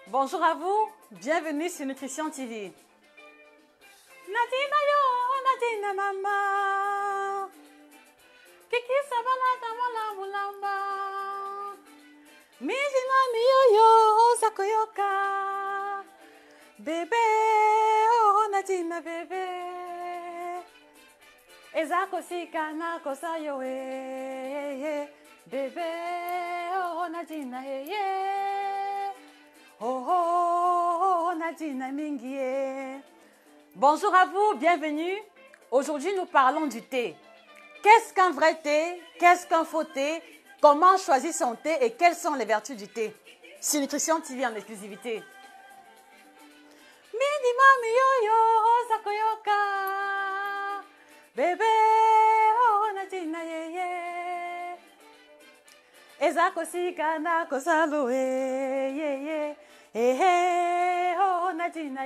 Bonjour à vous, bienvenue sur Nutrition TV. Nadina yo, Nadina mama. Kiki sabala tamala mulamba. Mijima miyo sakoyoka. Bébé, oh Nadina bébé. Ezako sikana kosayo bébé, oh Nadina oh Nadina mingie. Bonjour à vous, bienvenue. Aujourd'hui, nous parlons du thé. Qu'est-ce qu'un vrai thé? Qu'est-ce qu'un faux thé? Comment choisir son thé et quelles sont les vertus du thé? Sur Nutrition TV en exclusivité. Midi mami yo sakoyoka. Bébé, oh Nadina Ezako sikana kosalo oh Nadina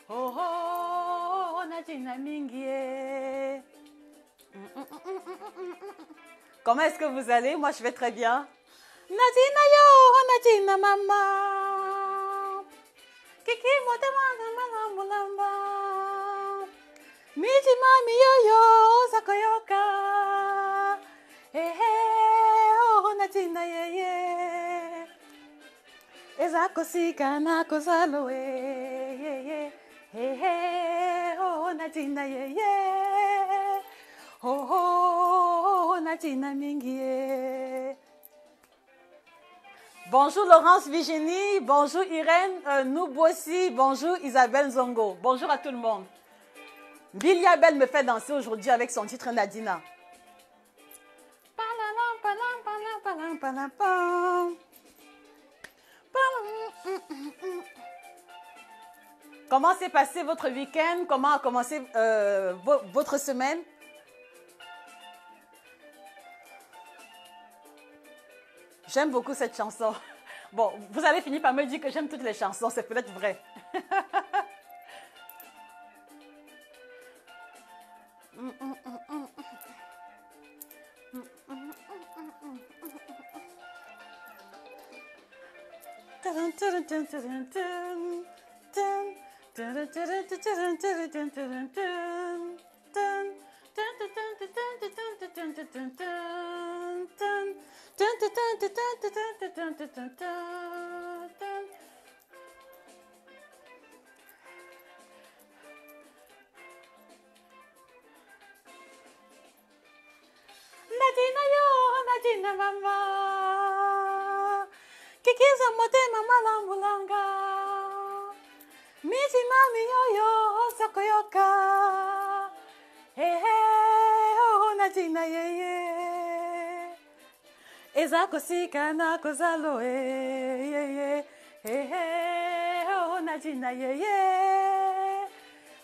oh Nadina mingie. Comment est-ce que vous allez? Moi je vais très bien. Nadina yo Nadina mama. Kiki motema mulamba. Miji mami yo sakoyoka. Oh Nadina Ezako sikana kozalo oh Nadina oh Nadina mingie. Bonjour Laurence Virginie, bonjour Irène Noubossi, bonjour Isabelle Zongo. Bonjour à tout le monde. Bilia Belle me fait danser aujourd'hui avec son titre Nadina. Comment s'est passé votre week-end? Comment a commencé votre semaine? J'aime beaucoup cette chanson. Bon, vous allez finir par me dire que j'aime toutes les chansons, c'est peut-être vrai. Nadina yo, Nadina mama. Kiki zamote mama lambulanga. Miji mami yo sakoyoka. Oh Nadina Ezako sikana kozalo oh Nadina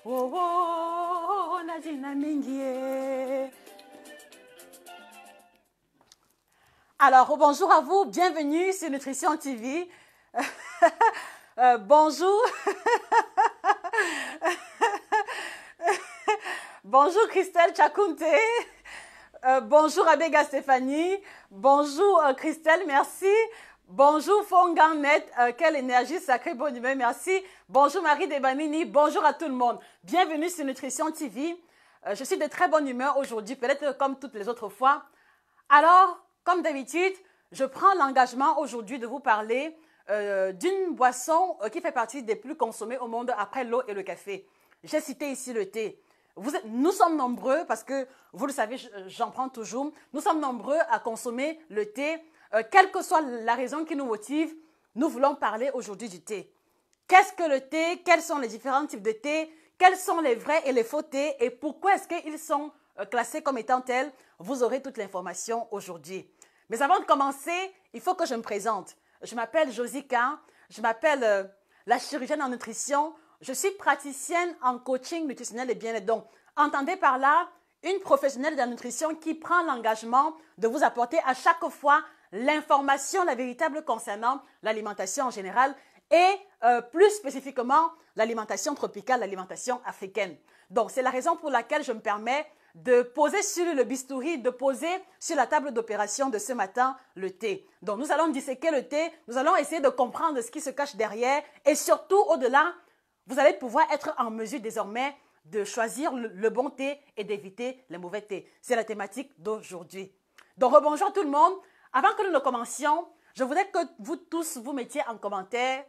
oh Nadina mingie. Alors, bonjour à vous, bienvenue sur Nutrition TV. Bonjour. Bonjour Christelle Chakunte. Bonjour Abega Stéphanie. Bonjour Christelle, merci. Bonjour Fonganet, quelle énergie, sacrée bonne humeur, merci. Bonjour Marie Debanini, bonjour à tout le monde. Bienvenue sur Nutrition TV. Je suis de très bonne humeur aujourd'hui, peut-être comme toutes les autres fois. Alors, comme d'habitude, je prends l'engagement aujourd'hui de vous parler d'une boisson qui fait partie des plus consommées au monde après l'eau et le café. J'ai cité ici le thé. Nous sommes nombreux, parce que vous le savez, j'en prends toujours, nous sommes nombreux à consommer le thé. Quelle que soit la raison qui nous motive, nous voulons parler aujourd'hui du thé. Qu'est-ce que le thé? Quels sont les différents types de thé? Quels sont les vrais et les faux thés? Et pourquoi est-ce qu'ils sont classés comme étant tels? Vous aurez toute l'information aujourd'hui. Mais avant de commencer, il faut que je me présente. Je m'appelle Josica, je m'appelle la chirurgienne en nutrition. Je suis praticienne en coaching nutritionnel et bien-être. Donc, entendez par là une professionnelle de la nutrition qui prend l'engagement de vous apporter à chaque fois l'information, la véritable concernant l'alimentation en général et plus spécifiquement l'alimentation tropicale, l'alimentation africaine. Donc, c'est la raison pour laquelle je me permets de poser sur le bistouri, de poser sur la table d'opération de ce matin le thé. Donc, nous allons disséquer le thé, nous allons essayer de comprendre ce qui se cache derrière et surtout, au-delà, vous allez pouvoir être en mesure désormais de choisir le bon thé et d'éviter les mauvais thés. C'est la thématique d'aujourd'hui. Donc, rebonjour tout le monde. Avant que nous ne commencions, je voudrais que vous tous vous mettiez en commentaire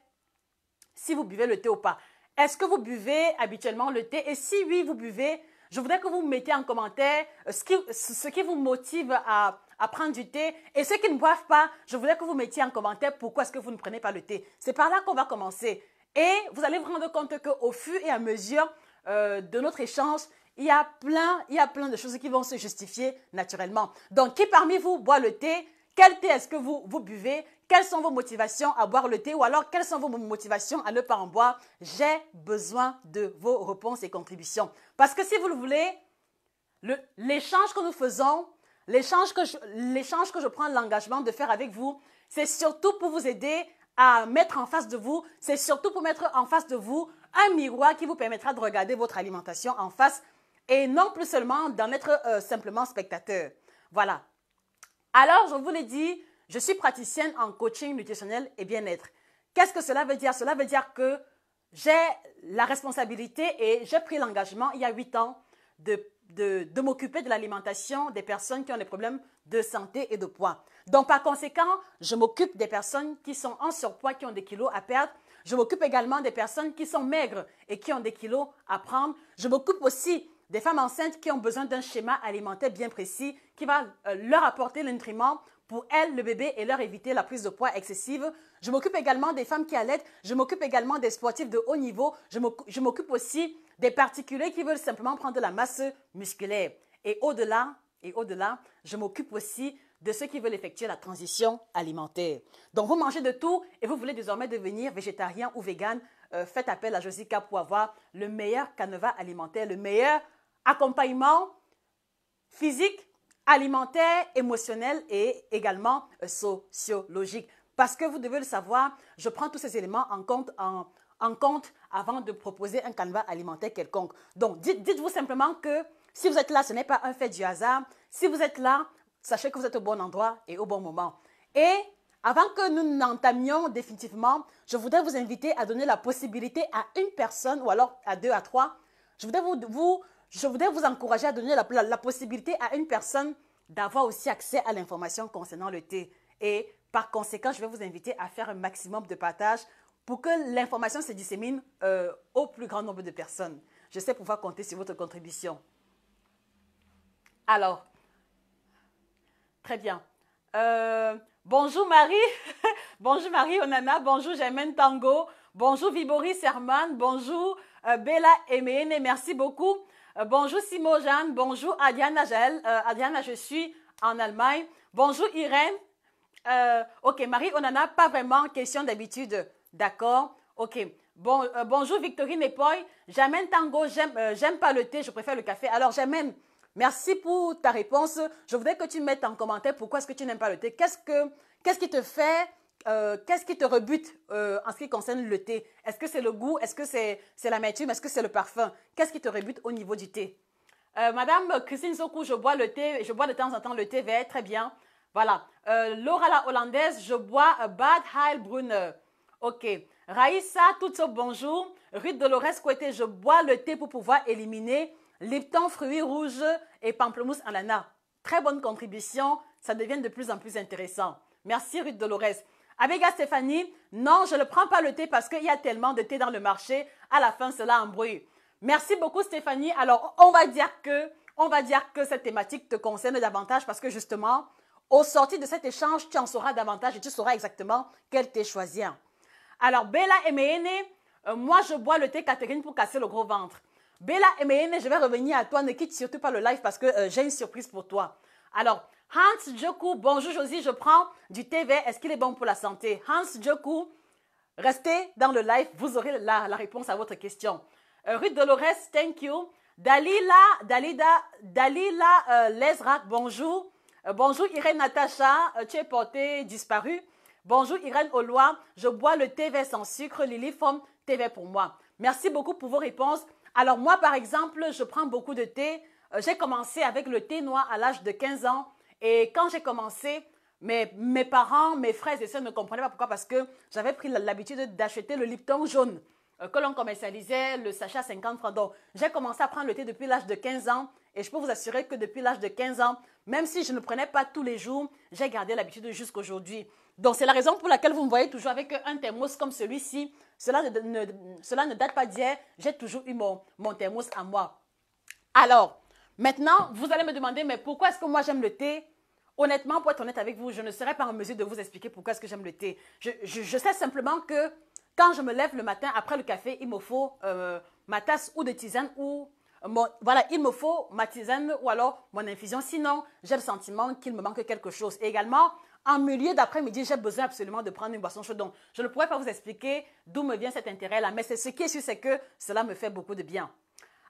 si vous buvez le thé ou pas. Est-ce que vous buvez habituellement le thé? Et si oui, vous buvez, je voudrais que vous mettiez en commentaire ce qui vous motive à prendre du thé. Et ceux qui ne boivent pas, je voudrais que vous mettiez en commentaire pourquoi est-ce que vous ne prenez pas le thé. C'est par là qu'on va commencer. Et vous allez vous rendre compte qu'au fur et à mesure de notre échange, il y a plein de choses qui vont se justifier naturellement. Donc, qui parmi vous boit le thé? Quel thé est-ce que vous buvez? Quelles sont vos motivations à boire le thé? Ou alors, quelles sont vos motivations à ne pas en boire? J'ai besoin de vos réponses et contributions. Parce que si vous le voulez, l'échange que nous faisons, l'échange que je prends l'engagement de faire avec vous, c'est surtout pour vous aider à mettre en face de vous, c'est surtout pour mettre en face de vous un miroir qui vous permettra de regarder votre alimentation en face et non plus seulement d'en être simplement spectateur. Voilà. Alors, je vous l'ai dit, je suis praticienne en coaching nutritionnel et bien-être. Qu'est-ce que cela veut dire? Cela veut dire que j'ai la responsabilité et j'ai pris l'engagement il y a 8 ans de m'occuper de l'alimentation des personnes qui ont des problèmes de santé et de poids. Donc, par conséquent, je m'occupe des personnes qui sont en surpoids, qui ont des kilos à perdre. Je m'occupe également des personnes qui sont maigres et qui ont des kilos à prendre. Je m'occupe aussi des femmes enceintes qui ont besoin d'un schéma alimentaire bien précis qui va leur apporter le nutriment pour elles, le bébé, et leur éviter la prise de poids excessive. Je m'occupe également des femmes qui allaitent. Je m'occupe également des sportifs de haut niveau. Je m'occupe aussi des particuliers qui veulent simplement prendre de la masse musculaire. Et au-delà, je m'occupe aussi de ceux qui veulent effectuer la transition alimentaire. Donc, vous mangez de tout et vous voulez désormais devenir végétarien ou vegan. Faites appel à Josica pour avoir le meilleur canevas alimentaire, le meilleur accompagnement physique, alimentaire, émotionnel et également sociologique. Parce que vous devez le savoir, je prends tous ces éléments en compte avant de proposer un canevas alimentaire quelconque. Donc, dites-vous simplement que si vous êtes là, ce n'est pas un fait du hasard. Si vous êtes là, sachez que vous êtes au bon endroit et au bon moment. Et avant que nous n'entamions définitivement, je voudrais vous inviter à donner la possibilité à une personne ou alors à 2 à 3. Je voudrais vous encourager à donner la possibilité à une personne d'avoir aussi accès à l'information concernant le thé. Et par conséquent, je vais vous inviter à faire un maximum de partage pour que l'information se dissémine au plus grand nombre de personnes. Je sais pouvoir compter sur votre contribution. Alors, très bien. Bonjour Marie, bonjour Marie Onana, bonjour Germaine Tango, bonjour Vibori Serman, bonjour Bella Emeene, merci beaucoup. Bonjour Simo Jeanne, bonjour Adiana Jaël, Adiana je suis en Allemagne. Bonjour Irène, ok Marie Onana, pas vraiment question d'habitude, d'accord, ok. Bon, bonjour Victorine Epoy, Germaine Tango, j'aime pas le thé, je préfère le café. Alors Germaine, merci pour ta réponse. Je voudrais que tu mettes en commentaire pourquoi est-ce que tu n'aimes pas le thé. Qu'est-ce qui te fait, qu'est-ce qui te rebute en ce qui concerne le thé? Est-ce que c'est le goût? Est-ce que c'est l'amertume? Est-ce que c'est le parfum? Qu'est-ce qui te rebute au niveau du thé? Madame Christine Sokou, je bois le thé, je bois de temps en temps le thé vert, très bien. Voilà. Laura la hollandaise, je bois Bad Heilbrunner. Ok. Raïssa, tout ça, bonjour. Ruth Dolores Kouete, je bois le thé pour pouvoir éliminer Lipton, fruits rouges et pamplemousse ananas. Très bonne contribution, ça devient de plus en plus intéressant. Merci Ruth Dolores. Abega Stéphanie, non, je ne prends pas le thé parce qu'il y a tellement de thé dans le marché. À la fin, cela embrouille. Merci beaucoup Stéphanie. Alors, on va dire que cette thématique te concerne davantage parce que justement, au sortir de cet échange, tu en sauras davantage et tu sauras exactement quel thé choisir. Alors, Bella Emeene, moi je bois le thé Catherine pour casser le gros ventre. Bella Emeene, je vais revenir à toi. Ne quitte surtout pas le live parce que j'ai une surprise pour toi. Alors, Hans Djokou, bonjour Josie, je prends du thé vert. Est-ce qu'il est bon pour la santé? Hans Djokou, restez dans le live, vous aurez la réponse à votre question. Ruth Dolores, thank you. Dalila Lesrak, bonjour. Bonjour Irène Natacha, tu es portée disparue. Bonjour Irène Olois, je bois le thé vert sans sucre. Lily Forme, thé vert pour moi. Merci beaucoup pour vos réponses. Alors moi, par exemple, je prends beaucoup de thé j'ai commencé avec le thé noir à l'âge de 15 ans. Et quand j'ai commencé, mes parents, mes frères et sœurs ne comprenaient pas pourquoi. Parce que j'avais pris l'habitude d'acheter le Lipton jaune que l'on commercialisait, le sachet à 50 francs. Donc, j'ai commencé à prendre le thé depuis l'âge de 15 ans. Et je peux vous assurer que depuis l'âge de 15 ans, même si je ne prenais pas tous les jours, j'ai gardé l'habitude jusqu'aujourd'hui. Donc, c'est la raison pour laquelle vous me voyez toujours avec un thermos comme celui-ci. Cela ne date pas d'hier. J'ai toujours eu mon thermos à moi. Alors, maintenant, vous allez me demander, mais pourquoi est-ce que moi j'aime le thé? Honnêtement, pour être honnête avec vous, je ne serai pas en mesure de vous expliquer pourquoi est-ce que j'aime le thé. Je sais simplement que quand je me lève le matin après le café, il me faut ma tasse ou de tisane ou voilà, il me faut ma tisane ou alors mon infusion. Sinon, j'ai le sentiment qu'il me manque quelque chose. Et également, en milieu d'après-midi, j'ai besoin absolument de prendre une boisson chaude. Donc, je ne pourrais pas vous expliquer d'où me vient cet intérêt-là, mais ce qui est sûr, c'est que cela me fait beaucoup de bien.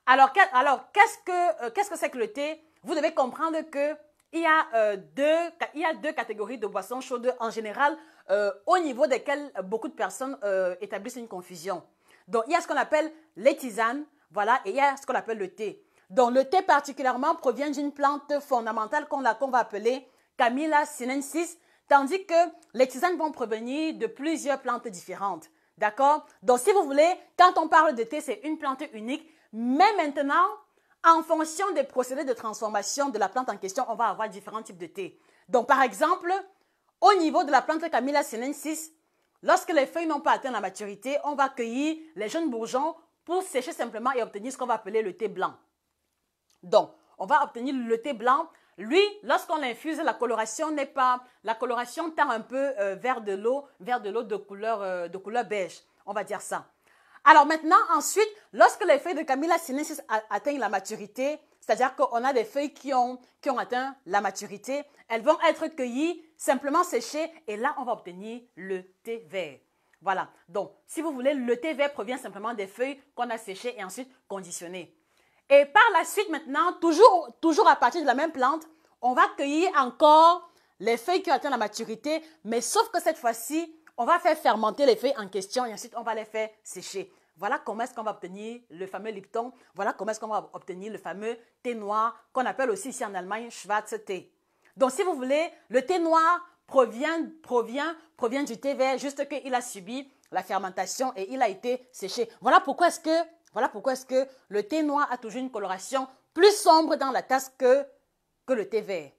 Alors qu'est-ce que c'est que le thé? Vous devez comprendre que il y a deux catégories de boissons chaudes en général au niveau desquelles beaucoup de personnes établissent une confusion. Donc, il y a ce qu'on appelle les tisanes, voilà, et il y a ce qu'on appelle le thé. Donc, le thé particulièrement provient d'une plante fondamentale qu'on va appeler Camellia sinensis, tandis que les tisanes vont provenir de plusieurs plantes différentes. D'accord? Donc, si vous voulez, quand on parle de thé, c'est une plante unique, mais maintenant, en fonction des procédés de transformation de la plante en question, on va avoir différents types de thé. Donc, par exemple, au niveau de la plante Camellia sinensis, lorsque les feuilles n'ont pas atteint la maturité, on va cueillir les jeunes bourgeons pour sécher simplement et obtenir ce qu'on va appeler le thé blanc. Donc, on va obtenir le thé blanc. Lui, lorsqu'on l'infuse, la coloration tend un peu vers de l'eau de couleur beige. On va dire ça. Alors maintenant, ensuite, lorsque les feuilles de Camellia sinensis atteignent la maturité, c'est-à-dire qu'on a des feuilles qui ont atteint la maturité, elles vont être cueillies, simplement séchées, et là, on va obtenir le thé vert. Voilà. Donc, si vous voulez, le thé vert provient simplement des feuilles qu'on a séchées et ensuite conditionnées. Et par la suite, maintenant, toujours à partir de la même plante, on va cueillir encore les feuilles qui ont atteint la maturité, mais sauf que cette fois-ci, on va faire fermenter les feuilles en question et ensuite on va les faire sécher. Voilà comment est-ce qu'on va obtenir le fameux Lipton. Voilà comment est-ce qu'on va obtenir le fameux thé noir qu'on appelle aussi ici en Allemagne Schwarztee. Donc si vous voulez, le thé noir provient du thé vert, juste qu'il a subi la fermentation et il a été séché. Voilà pourquoi est-ce que le thé noir a toujours une coloration plus sombre dans la tasse que le thé vert.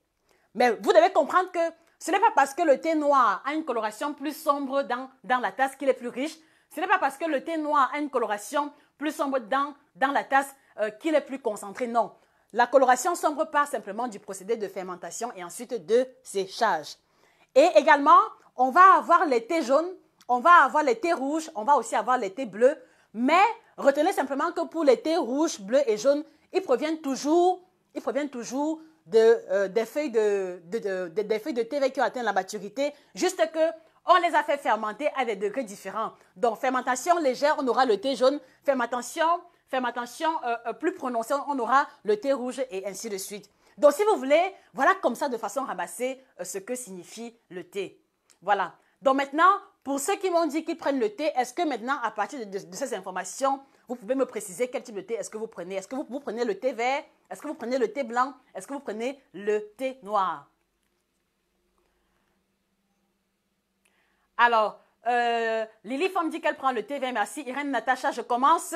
Mais vous devez comprendre que ce n'est pas parce que le thé noir a une coloration plus sombre dans la tasse qu'il est plus riche. Ce n'est pas parce que le thé noir a une coloration plus sombre dans la tasse qu'il est plus concentré. Non. La coloration sombre part simplement du procédé de fermentation et ensuite de séchage. Et également, on va avoir les thés jaunes, on va avoir les thés rouges, on va aussi avoir les thés bleus. Mais retenez simplement que pour les thés rouges, bleus et jaunes, ils proviennent toujours des feuilles de thé vert qui ont atteint la maturité, juste que on les a fait fermenter à des degrés différents. Donc, fermentation légère, on aura le thé jaune. Fermentation plus prononcée, on aura le thé rouge et ainsi de suite. Donc, si vous voulez, voilà comme ça de façon ramassée ce que signifie le thé. Voilà. Donc maintenant, pour ceux qui m'ont dit qu'ils prennent le thé, est-ce que maintenant, à partir de ces informations, vous pouvez me préciser quel type de thé est-ce que vous prenez? Est-ce que vous prenez le thé vert? Est-ce que vous prenez le thé blanc? Est-ce que vous prenez le thé noir? Alors, Lily Femme dit qu'elle prend le thé vert. Merci. Irène Natacha, je commence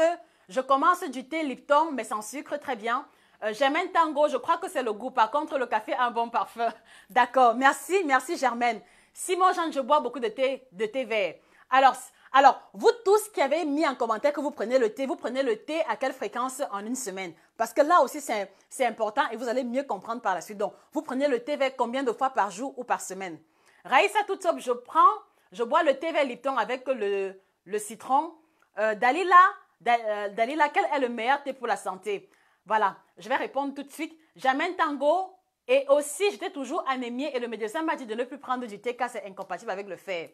du thé Lipton, mais sans sucre, très bien. Germaine Tango, je crois que c'est le goût. Par contre, le café a un bon parfum. D'accord, merci Germaine. Simon Jean, je bois beaucoup de thé vert. Alors, vous tous qui avez mis en commentaire que vous prenez le thé à quelle fréquence en une semaine? Parce que là aussi, c'est important et vous allez mieux comprendre par la suite. Donc, vous prenez le thé vert combien de fois par jour ou par semaine? Raïssa Toutsop, je bois le thé vert Lipton avec le citron. Dalila, quel est le meilleur thé pour la santé? Voilà, je vais répondre tout de suite. J'amène Tango et aussi j'étais toujours anémiée et le médecin m'a dit de ne plus prendre du thé car c'est incompatible avec le fer.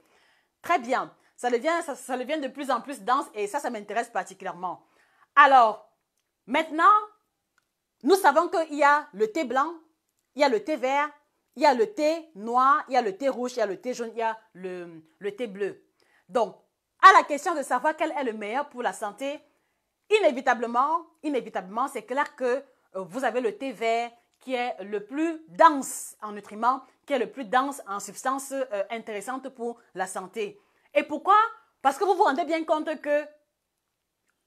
Très bien, ça devient de plus en plus dense et ça m'intéresse particulièrement. Alors, maintenant, nous savons qu'il y a le thé blanc, il y a le thé vert, il y a le thé noir, il y a le thé rouge, il y a le thé jaune, il y a le thé bleu. Donc, à la question de savoir quel est le meilleur pour la santé, inévitablement, c'est clair que vous avez le thé vert qui est le plus dense en nutriments, qui est le plus dense en substances intéressantes pour la santé. Et pourquoi? Parce que vous vous rendez bien compte que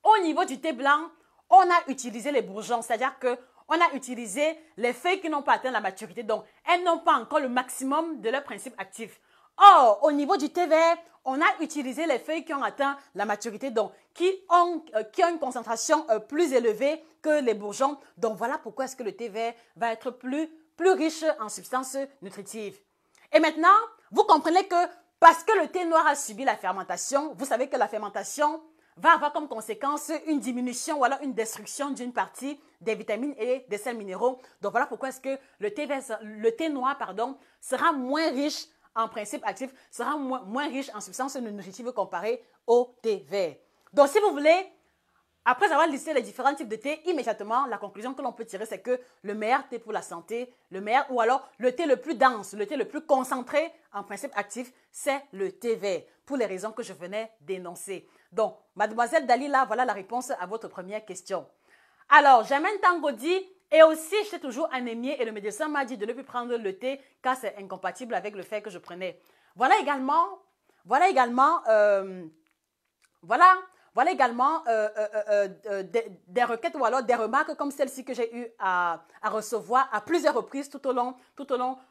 au niveau du thé blanc, on a utilisé les bourgeons, c'est-à-dire qu'on a utilisé les feuilles qui n'ont pas atteint la maturité, donc elles n'ont pas encore le maximum de leur principe actif. Or, au niveau du thé vert, on a utilisé les feuilles qui ont atteint la maturité, donc qui ont une concentration plus élevée que les bourgeons. Donc voilà pourquoi est-ce que le thé vert va être plus riche en substances nutritives. Et maintenant, vous comprenez que parce que le thé noir a subi la fermentation, vous savez que la fermentation va avoir comme conséquence une diminution ou alors une destruction d'une partie des vitamines et des sels minéraux. Donc voilà pourquoi est-ce que le thé noir sera moins riche en principes actifs, sera moins riche en substances nutritives comparé au thé vert. Donc si vous voulez, après avoir listé les différents types de thé, immédiatement, la conclusion que l'on peut tirer, c'est que le meilleur thé pour la santé, ou alors le thé le plus dense, le thé le plus concentré en principes actifs, c'est le thé vert, pour les raisons que je venais d'énoncer. Donc, mademoiselle Dalila, voilà la réponse à votre première question. Alors, Germaine Tango dit, et aussi, j'étais toujours anémiée et le médecin m'a dit de ne plus prendre le thé car c'est incompatible avec le fait que je prenais. Voilà également des requêtes ou alors des remarques comme celle-ci que j'ai eu à recevoir à plusieurs reprises tout au long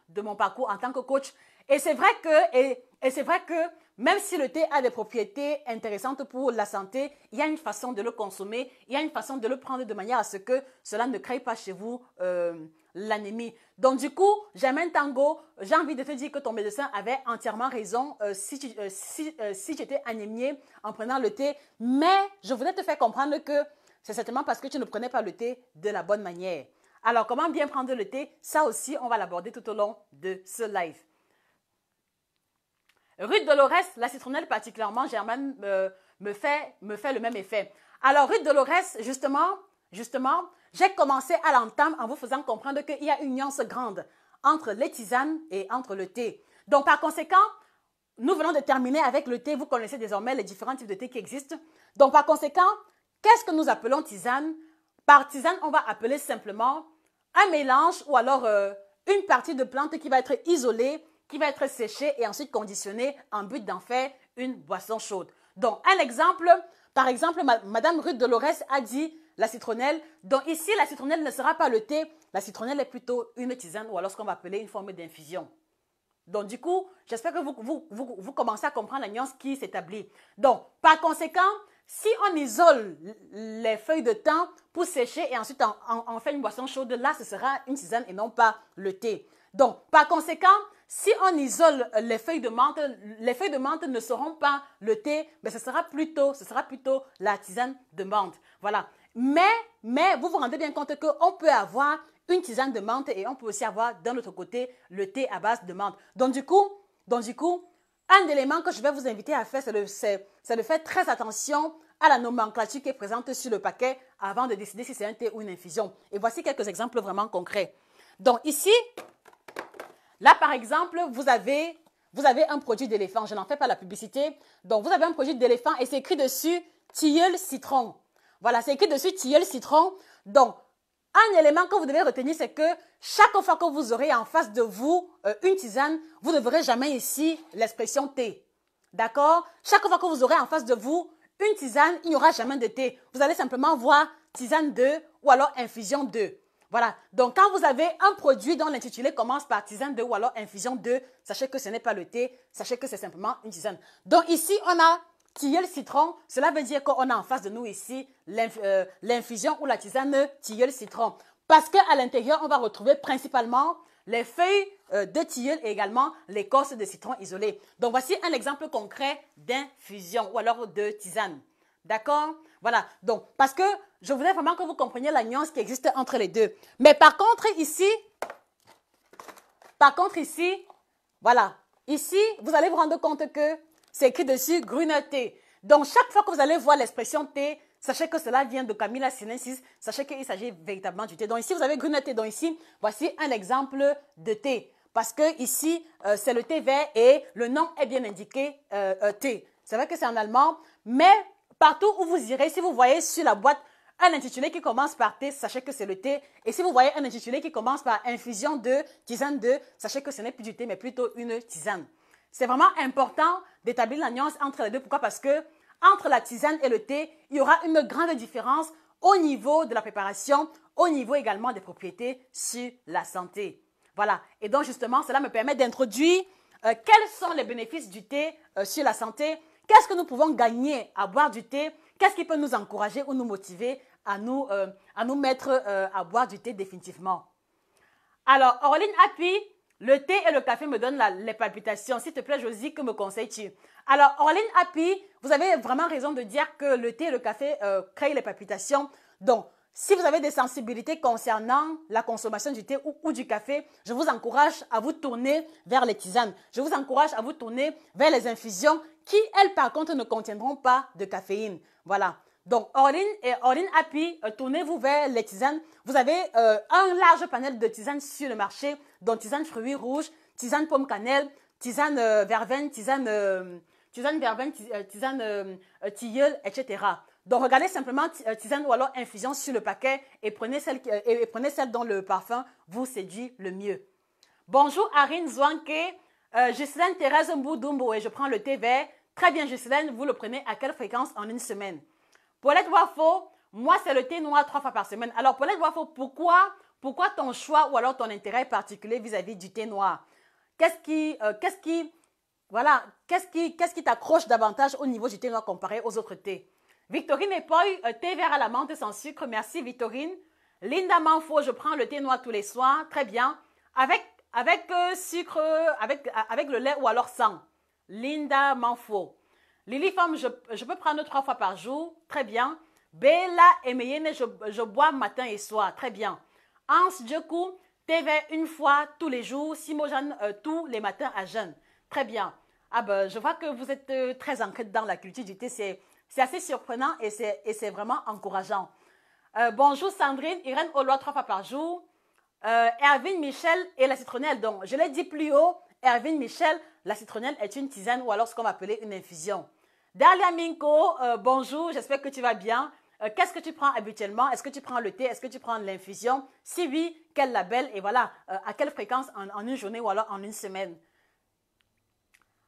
de mon parcours en tant que coach. Et c'est vrai que même si le thé a des propriétés intéressantes pour la santé, il y a une façon de le consommer, il y a une façon de le prendre de manière à ce que cela ne crée pas chez vous l'anémie. Donc du coup, Germaine Tango, j'ai envie de te dire que ton médecin avait entièrement raison si tu étais anémiée en prenant le thé, mais je voudrais te faire comprendre que c'est certainement parce que tu ne prenais pas le thé de la bonne manière. Alors, comment bien prendre le thé? Ça aussi, on va l'aborder tout au long de ce live. Ruth Dolores, la citronnelle particulièrement, Germaine, me fait le même effet. Alors, Ruth Dolores, justement, j'ai commencé à l'entame en vous faisant comprendre qu'il y a une nuance grande entre les tisanes et entre le thé. Donc, par conséquent, nous venons de terminer avec le thé. Vous connaissez désormais les différents types de thé qui existent. Donc, par conséquent, qu'est-ce que nous appelons tisane? Par tisane, on va appeler simplement un mélange ou alors une partie de plante qui va être isolée, qui va être séchée et ensuite conditionnée en but d'en faire une boisson chaude. Donc, un exemple, par exemple, Madame Ruth Dolores a dit la citronnelle. Donc, ici, la citronnelle ne sera pas le thé. La citronnelle est plutôt une tisane ou alors ce qu'on va appeler une forme d'infusion. Donc, du coup, j'espère que vous commencez à comprendre la nuance qui s'établit. Donc, par conséquent, si on isole les feuilles de thym pour sécher et ensuite on fait une boisson chaude, là, ce sera une tisane et non pas le thé. Donc, par conséquent, si on isole les feuilles de menthe ne seront pas le thé, mais ce sera plutôt la tisane de menthe. Voilà. Mais vous vous rendez bien compte qu'on peut avoir une tisane de menthe et on peut aussi avoir d'un autre côté le thé à base de menthe. Donc du coup, un élément que je vais vous inviter à faire, c'est de faire très attention à la nomenclature qui est présente sur le paquet avant de décider si c'est un thé ou une infusion. Et voici quelques exemples vraiment concrets. Donc ici, là par exemple, vous avez un produit d'éléphant. Je n'en fais pas la publicité. Donc vous avez un produit d'éléphant et c'est écrit dessus tilleul citron. Voilà, c'est écrit dessus tilleul citron. Donc, un élément que vous devez retenir, c'est que chaque fois que vous aurez en face de vous une tisane, vous ne verrez jamais ici l'expression thé. D'accord? Chaque fois que vous aurez en face de vous une tisane, il n'y aura jamais de thé. Vous allez simplement voir tisane 2 ou alors infusion 2. Voilà. Donc, quand vous avez un produit dont l'intitulé commence par tisane 2 ou alors infusion 2, sachez que ce n'est pas le thé, sachez que c'est simplement une tisane. Donc, ici, on a tilleul citron, cela veut dire qu'on a en face de nous ici l'infusion ou la tisane tilleul citron. Parce qu'à l'intérieur, on va retrouver principalement les feuilles de tilleul et également l'écorce de citron isolée. Donc, voici un exemple concret d'infusion ou alors de tisane. D'accord? Voilà. Donc, parce que je voudrais vraiment que vous compreniez la nuance qui existe entre les deux. Mais par contre, ici, voilà. Ici, vous allez vous rendre compte que c'est écrit dessus grüner thé. Donc, chaque fois que vous allez voir l'expression thé, sachez que cela vient de Camilla sinensis. Sachez qu'il s'agit véritablement du thé. Donc, ici, vous avez grüner thé. Donc, ici, voici un exemple de thé. Parce que ici, c'est le thé vert et le nom est bien indiqué thé. C'est vrai que c'est en allemand, mais partout où vous irez, si vous voyez sur la boîte Un intitulé qui commence par thé, sachez que c'est le thé. Et si vous voyez un intitulé qui commence par infusion de, tisane de, sachez que ce n'est plus du thé, mais plutôt une tisane. C'est vraiment important d'établir la nuance entre les deux. Pourquoi? Parce que entre la tisane et le thé, il y aura une grande différence au niveau de la préparation, au niveau également des propriétés sur la santé. Voilà. Et donc, justement, cela me permet d'introduire quels sont les bénéfices du thé sur la santé. Qu'est-ce que nous pouvons gagner à boire du thé? Qu'est-ce qui peut nous encourager ou nous motiver à nous mettre à boire du thé définitivement? Alors, Orline appuie, le thé et le café me donnent les palpitations. S'il te plaît, Josie, que me conseilles-tu? Alors, Orline appuie, vous avez vraiment raison de dire que le thé et le café créent les palpitations. Donc, si vous avez des sensibilités concernant la consommation du thé ou du café, je vous encourage à vous tourner vers les tisanes. Je vous encourage à vous tourner vers les infusions qui, elles, par contre, ne contiendront pas de caféine. Voilà. Donc, Orline Happy, tournez-vous vers les tisanes. Vous avez un large panel de tisanes sur le marché, dont tisane fruits rouges, tisane pomme cannelle, tisane verveine, tisane tilleul, etc. Donc, regardez simplement tisane ou alors infusion sur le paquet et prenez celle dont le parfum vous séduit le mieux. Bonjour Arine Zouanke, Ghislaine Thérèse Mboudumbo et je prends le thé vert. Très bien Ghislaine, vous le prenez à quelle fréquence en une semaine? Paulette Wafo, moi c'est le thé noir 3 fois par semaine. Alors Paulette Wafo, pourquoi ton choix ou alors ton intérêt particulier vis-à-vis du thé noir? Qu'est-ce qui t'accroche davantage au niveau du thé noir comparé aux autres thés? Victorine Epoy, thé vert à la menthe sans sucre. Merci Victorine. Linda Manfo, je prends le thé noir tous les soirs. Très bien. Avec sucre, avec le lait ou alors sans. Linda Manfo. Lily Femme, je peux prendre 3 fois par jour. Très bien. Bella Emeyene, je bois matin et soir. Très bien. Hans Djekou, thé vert 1 fois tous les jours. Simojane, tous les matins à jeûne. Très bien. Ah ben, je vois que vous êtes très ancré dans la culture du thé. C'est assez surprenant et c'est vraiment encourageant. Bonjour Sandrine, Irène Olois 3 fois par jour. Erwin Michel et la citronnelle. Donc, je l'ai dit plus haut, Erwin Michel, la citronnelle est une tisane ou alors ce qu'on va appeler une infusion. Dalia Minko, bonjour, j'espère que tu vas bien. Qu'est-ce que tu prends habituellement? Est-ce que tu prends le thé? Est-ce que tu prends l'infusion? Si oui, quel label? Et voilà, à quelle fréquence en une journée ou alors en une semaine?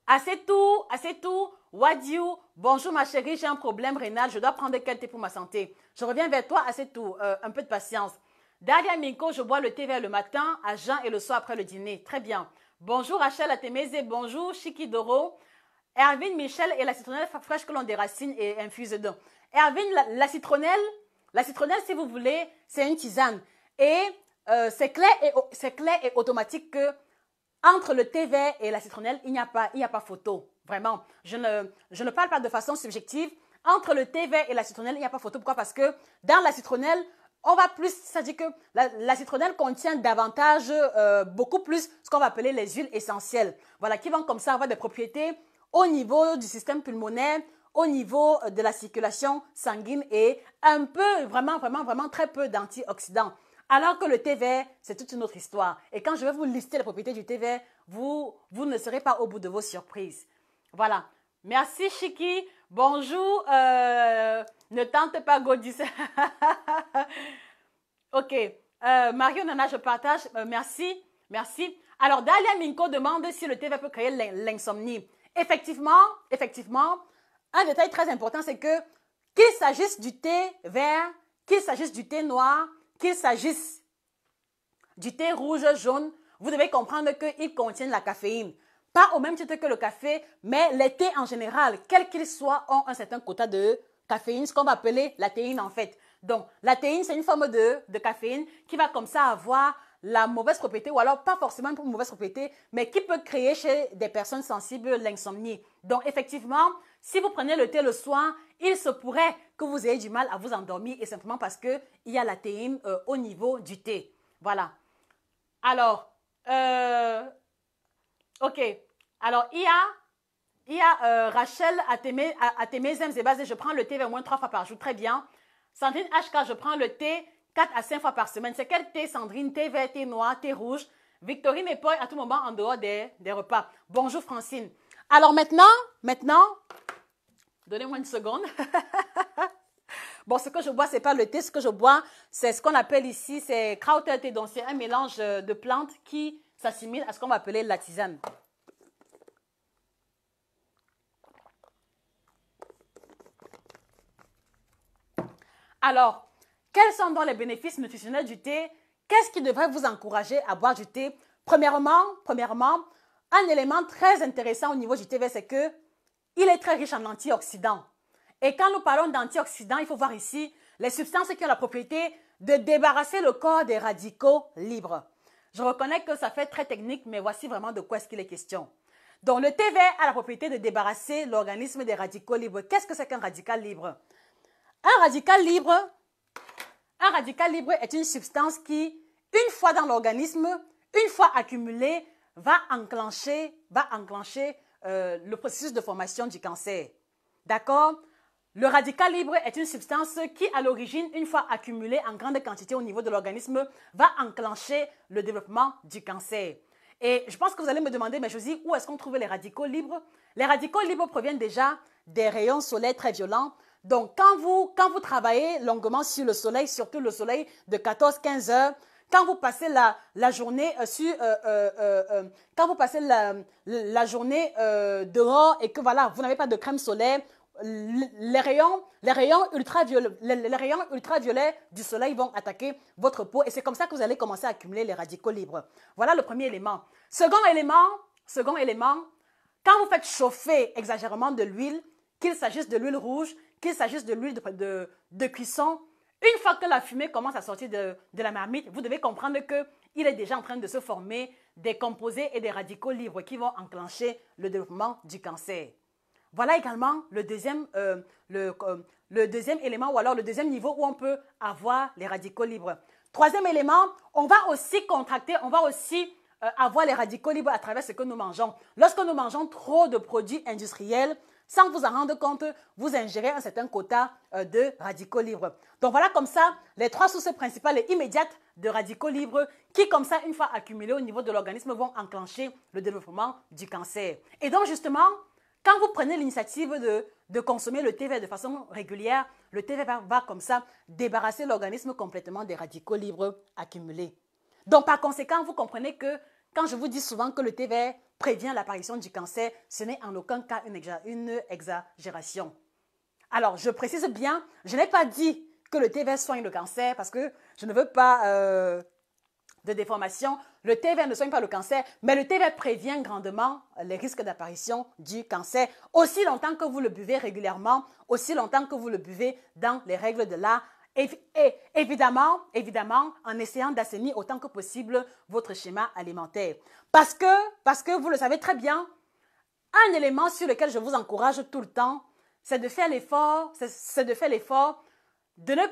Assez tout, Wadiou, bonjour ma chérie, j'ai un problème rénal, je dois prendre quel thé pour ma santé? Je reviens vers toi, assez tout, un peu de patience. Dalia Minko, je bois le thé vert le matin, à jeun et le soir après le dîner. Très bien. Bonjour Rachel Atemeze, bonjour Chikidoro. Erwin Michel et la citronnelle fraîche que l'on déracine et infuse dedans. Erwin, la citronnelle, si vous voulez, c'est une tisane. Et c'est clair et automatique que entre le thé vert et la citronnelle, il n'y a pas photo. Vraiment. Je ne parle pas de façon subjective. Entre le thé vert et la citronnelle, il n'y a pas photo. Pourquoi? Parce que dans la citronnelle, on va plus, c'est-à-dire que la citronnelle contient davantage, beaucoup plus ce qu'on va appeler les huiles essentielles. Voilà, qui vont comme ça avoir des propriétés au niveau du système pulmonaire, au niveau de la circulation sanguine et un peu, vraiment très peu d'antioxydants. Alors que le thé vert, c'est toute une autre histoire. Et quand je vais vous lister les propriétés du thé vert, vous ne serez pas au bout de vos surprises. Voilà. Merci Chiki. Bonjour. Ne tente pas Godis. Ok. Mario Nana, je partage. Merci. Alors, Dalia Minko demande si le thé vert peut créer l'insomnie. Effectivement, un détail très important, c'est que qu'il s'agisse du thé vert, qu'il s'agisse du thé noir, qu'il s'agisse du thé rouge, jaune, vous devez comprendre qu'ils contiennent la caféine. Pas au même titre que le café, mais les thés en général, quels qu'ils soient, ont un certain quota de caféine, ce qu'on va appeler la théine en fait. Donc, la théine, c'est une forme de caféine qui va comme ça avoir la mauvaise propriété, ou alors pas forcément une mauvaise propriété, mais qui peut créer chez des personnes sensibles l'insomnie. Donc, effectivement, si vous prenez le thé le soir, il se pourrait que vous ayez du mal à vous endormir et simplement parce qu'il y a la théine au niveau du thé. Voilà. Alors, ok. Alors, il y a Rachel Atemezem Zebaz, je prends le thé au moins 3 fois par jour. Très bien. Sandrine HK, je prends le thé 4 à 5 fois par semaine. C'est quel thé, Sandrine? Thé vert, thé noir, thé rouge. Victorine et Paul, à tout moment, en dehors des repas. Bonjour, Francine. Alors maintenant, donnez-moi une seconde. Bon, ce que je bois, ce n'est pas le thé. Ce que je bois, c'est ce qu'on appelle ici, c'est Krauthé. Donc, c'est un mélange de plantes qui s'assimile à ce qu'on va appeler la tisane. Alors, quels sont donc les bénéfices nutritionnels du thé? Qu'est-ce qui devrait vous encourager à boire du thé? Premièrement, un élément très intéressant au niveau du thé vert, c'est que il est très riche en antioxydants. Et quand nous parlons d'antioxydants, il faut voir ici les substances qui ont la propriété de débarrasser le corps des radicaux libres. Je reconnais que ça fait très technique, mais voici vraiment de quoi est-ce qu'il est question. Donc, le thé vert a la propriété de débarrasser l'organisme des radicaux libres. Qu'est-ce que c'est qu'un radical libre? Un radical libre est une substance qui, une fois dans l'organisme, une fois accumulée, va enclencher le processus de formation du cancer. D'accord? Le radical libre est une substance qui, à l'origine, une fois accumulée en grande quantité au niveau de l'organisme, va enclencher le développement du cancer. Et je pense que vous allez me demander, mais Josie, où est-ce qu'on trouve les radicaux libres? Les radicaux libres proviennent déjà des rayons solaires très violents. Donc, quand vous travaillez longuement sur le soleil, surtout le soleil de 14-15 heures, quand vous passez la journée dehors et que voilà, vous n'avez pas de crème solaire, les rayons ultraviolets du soleil vont attaquer votre peau et c'est comme ça que vous allez commencer à accumuler les radicaux libres. Voilà le premier élément. Second élément, quand vous faites chauffer exagérément de l'huile, qu'il s'agisse de l'huile rouge, qu'il s'agisse de l'huile de cuisson, une fois que la fumée commence à sortir de la marmite, vous devez comprendre qu'il est déjà en train de se former des composés et des radicaux libres qui vont enclencher le développement du cancer. Voilà également le deuxième élément ou alors le deuxième niveau où on peut avoir les radicaux libres. Troisième élément, on va aussi contracter, on va aussi avoir les radicaux libres à travers ce que nous mangeons. Lorsque nous mangeons trop de produits industriels, sans vous en rendre compte, vous ingérez un certain quota de radicaux libres. Donc voilà comme ça les trois sources principales et immédiates de radicaux libres qui, comme ça, une fois accumulés au niveau de l'organisme, vont enclencher le développement du cancer. Et donc justement, quand vous prenez l'initiative de consommer le thé vert de façon régulière, le thé vert va comme ça débarrasser l'organisme complètement des radicaux libres accumulés. Donc par conséquent, vous comprenez que quand je vous dis souvent que le thé vert prévient l'apparition du cancer, ce n'est en aucun cas une exagération. Alors, je précise bien, je n'ai pas dit que le thé vert soigne le cancer parce que je ne veux pas de déformation. Le thé vert ne soigne pas le cancer, mais le thé vert prévient grandement les risques d'apparition du cancer, aussi longtemps que vous le buvez régulièrement, aussi longtemps que vous le buvez dans les règles de l'art. Et évidemment, en essayant d'assainir autant que possible votre schéma alimentaire. Parce que vous le savez très bien, un élément sur lequel je vous encourage tout le temps, c'est de faire l'effort, de ne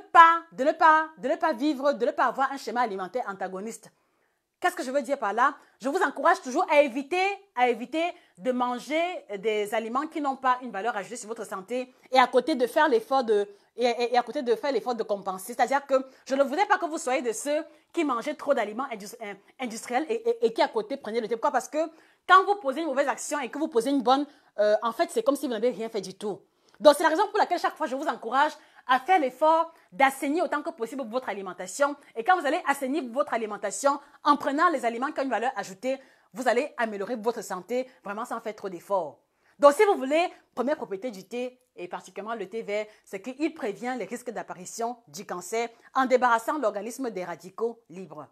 pas vivre, de ne pas avoir un schéma alimentaire antagoniste. Qu'est-ce que je veux dire par là? Je vous encourage toujours à éviter de manger des aliments qui n'ont pas une valeur ajoutée sur votre santé et à côté de faire l'effort de compenser. C'est-à-dire que je ne voudrais pas que vous soyez de ceux qui mangent trop d'aliments industriels et qui à côté prenaient le thé. Pourquoi? Parce que quand vous posez une mauvaise action et que vous posez une bonne, en fait, c'est comme si vous n'avez rien fait du tout. Donc, c'est la raison pour laquelle chaque fois, je vous encourage à faire l'effort d'assainir autant que possible votre alimentation. Et quand vous allez assainir votre alimentation en prenant les aliments qui ont une valeur ajoutée, vous allez améliorer votre santé vraiment sans faire trop d'efforts. Donc, si vous voulez, première propriété du thé, et particulièrement le thé vert, c'est qu'il prévient les risques d'apparition du cancer en débarrassant l'organisme des radicaux libres.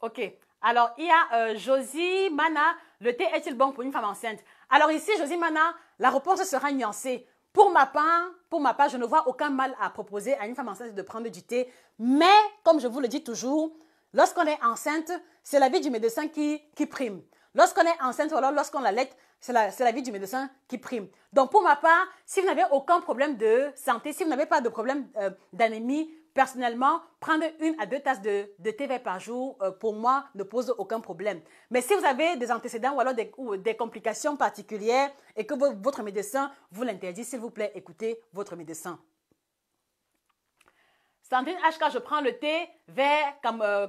Ok. Alors, il y a Josie Mana, le thé est-il bon pour une femme enceinte? Alors ici, Josie Mana, la réponse sera nuancée. Pour ma part, je ne vois aucun mal à proposer à une femme enceinte de prendre du thé. Mais, comme je vous le dis toujours, lorsqu'on est enceinte, c'est l'avis du médecin qui prime. Lorsqu'on est enceinte ou alors lorsqu'on l'allaite, c'est l'avis du médecin qui prime. Donc, pour ma part, si vous n'avez aucun problème de santé, si vous n'avez pas de problème d'anémie, personnellement, prendre 1 à 2 tasses de thé vert par jour, pour moi, ne pose aucun problème. Mais si vous avez des antécédents ou alors des complications particulières et que votre médecin vous l'interdit, s'il vous plaît, écoutez votre médecin. Sandrine HK, je prends le thé vert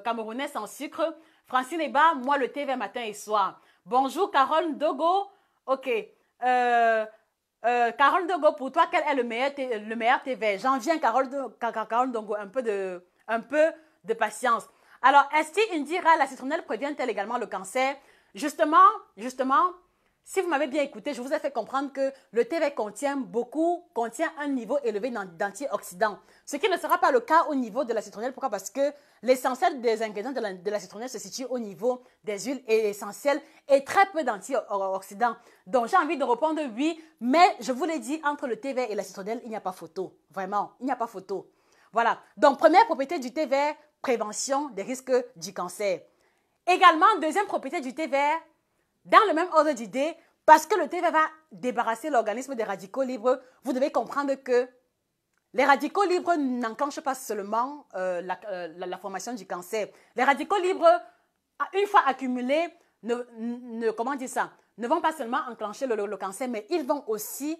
camerounais sans sucre. Francine Eba, moi le thé vert matin et soir. Bonjour Carole Dogo. Ok. Carole Dongo, pour toi, quel est le meilleur TV? J'en viens, Carole Dongo, un peu de patience. Alors, Esti Indira, la citronnelle prévient-elle également le cancer? Justement, si vous m'avez bien écouté, je vous ai fait comprendre que le thé vert contient un niveau élevé d'antioxydants. Ce qui ne sera pas le cas au niveau de la citronnelle. Pourquoi? Parce que l'essentiel des ingrédients de la citronnelle se situe au niveau des huiles et essentielles et très peu d'antioxydants. Donc, j'ai envie de répondre oui, mais je vous l'ai dit, entre le thé vert et la citronnelle, il n'y a pas photo. Vraiment, il n'y a pas photo. Voilà. Donc, première propriété du thé vert, prévention des risques du cancer. Également, deuxième propriété du thé vert, dans le même ordre d'idée, parce que le thé vert va débarrasser l'organisme des radicaux libres, vous devez comprendre que les radicaux libres n'enclenchent pas seulement la formation du cancer. Les radicaux libres, une fois accumulés, comment dire ça, ne vont pas seulement enclencher le cancer, mais ils vont aussi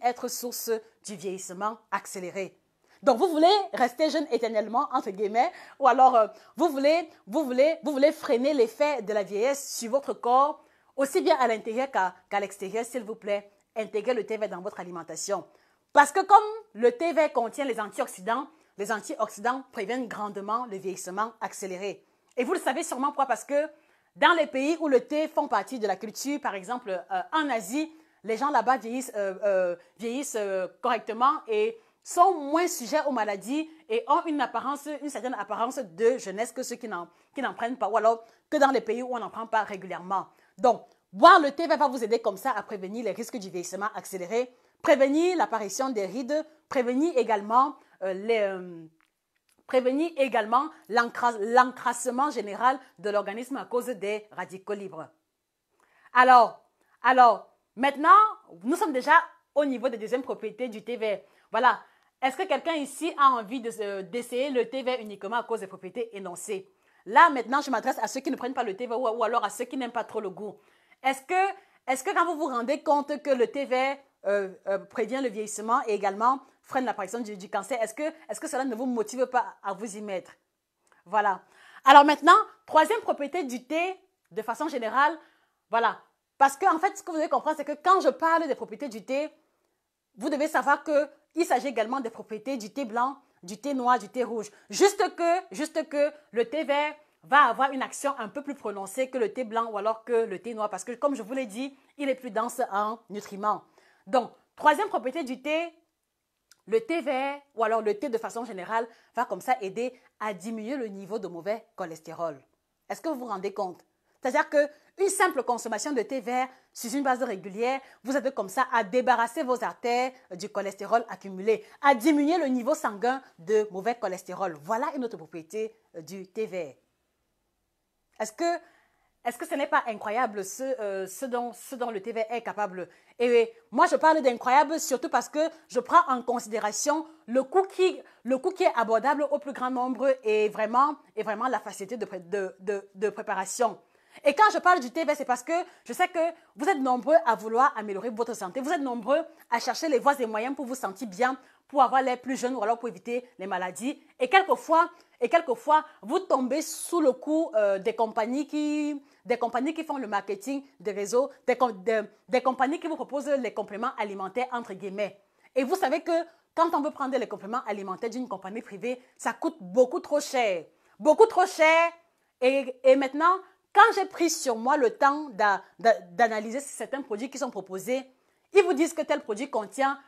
être source du vieillissement accéléré. Donc, vous voulez rester jeune éternellement, entre guillemets, ou alors vous voulez freiner l'effet de la vieillesse sur votre corps, aussi bien à l'intérieur qu'à l'extérieur, s'il vous plaît. Intégrez le thé vert dans votre alimentation. Parce que comme le thé vert contient les antioxydants préviennent grandement le vieillissement accéléré. Et vous le savez sûrement pourquoi? Parce que dans les pays où le thé font partie de la culture, par exemple en Asie, les gens là-bas vieillissent correctement et sont moins sujets aux maladies et ont une certaine apparence de jeunesse que ceux qui n'en prennent pas, ou alors que dans les pays où on n'en prend pas régulièrement. Donc, boire le thé va vous aider comme ça à prévenir les risques du vieillissement accéléré, prévenir l'apparition des rides, prévenir également l'encrassement général de l'organisme à cause des radicaux libres. Alors, maintenant, nous sommes déjà au niveau des deuxièmes propriétés du thé vert. Voilà. Est-ce que quelqu'un ici a envie d'essayer le thé vert uniquement à cause des propriétés énoncées? Là, maintenant, je m'adresse à ceux qui ne prennent pas le thé vert ou alors à ceux qui n'aiment pas trop le goût. Est-ce que quand vous vous rendez compte que le thé vert prévient le vieillissement et également freine l'apparition du cancer, est-ce que cela ne vous motive pas à vous y mettre? Voilà. Alors maintenant, troisième propriété du thé, de façon générale, voilà. Parce que en fait, ce que vous devez comprendre, c'est que quand je parle des propriétés du thé, vous devez savoir qu'il s'agit également des propriétés du thé blanc, du thé noir, du thé rouge. Juste que le thé vert va avoir une action un peu plus prononcée que le thé blanc ou alors que le thé noir. Parce que, comme je vous l'ai dit, il est plus dense en nutriments. Donc, troisième propriété du thé, le thé vert ou alors le thé de façon générale va comme ça aider à diminuer le niveau de mauvais cholestérol. Est-ce que vous vous rendez compte? C'est-à-dire qu'une simple consommation de thé vert sur une base régulière vous aide comme ça à débarrasser vos artères du cholestérol accumulé, à diminuer le niveau sanguin de mauvais cholestérol. Voilà une autre propriété du thé vert. Est-ce que ce n'est pas incroyable ce dont le thé vert est capable? Et moi, je parle d'incroyable surtout parce que je prends en considération le coût qui est abordable au plus grand nombre et vraiment la facilité de préparation. Et quand je parle du thé vert, c'est parce que je sais que vous êtes nombreux à vouloir améliorer votre santé. Vous êtes nombreux à chercher les voies et moyens pour vous sentir bien, pour avoir l'air plus jeune ou alors pour éviter les maladies. Et quelquefois, vous tombez sous le coup des compagnies qui font le marketing des réseaux, des compagnies qui vous proposent les compléments alimentaires entre guillemets. Et vous savez que quand on veut prendre les compléments alimentaires d'une compagnie privée, ça coûte beaucoup trop cher. Beaucoup trop cher. Et maintenant, quand j'ai pris sur moi le temps d'analyser certains produits qui sont proposés, ils vous disent que tel produit contient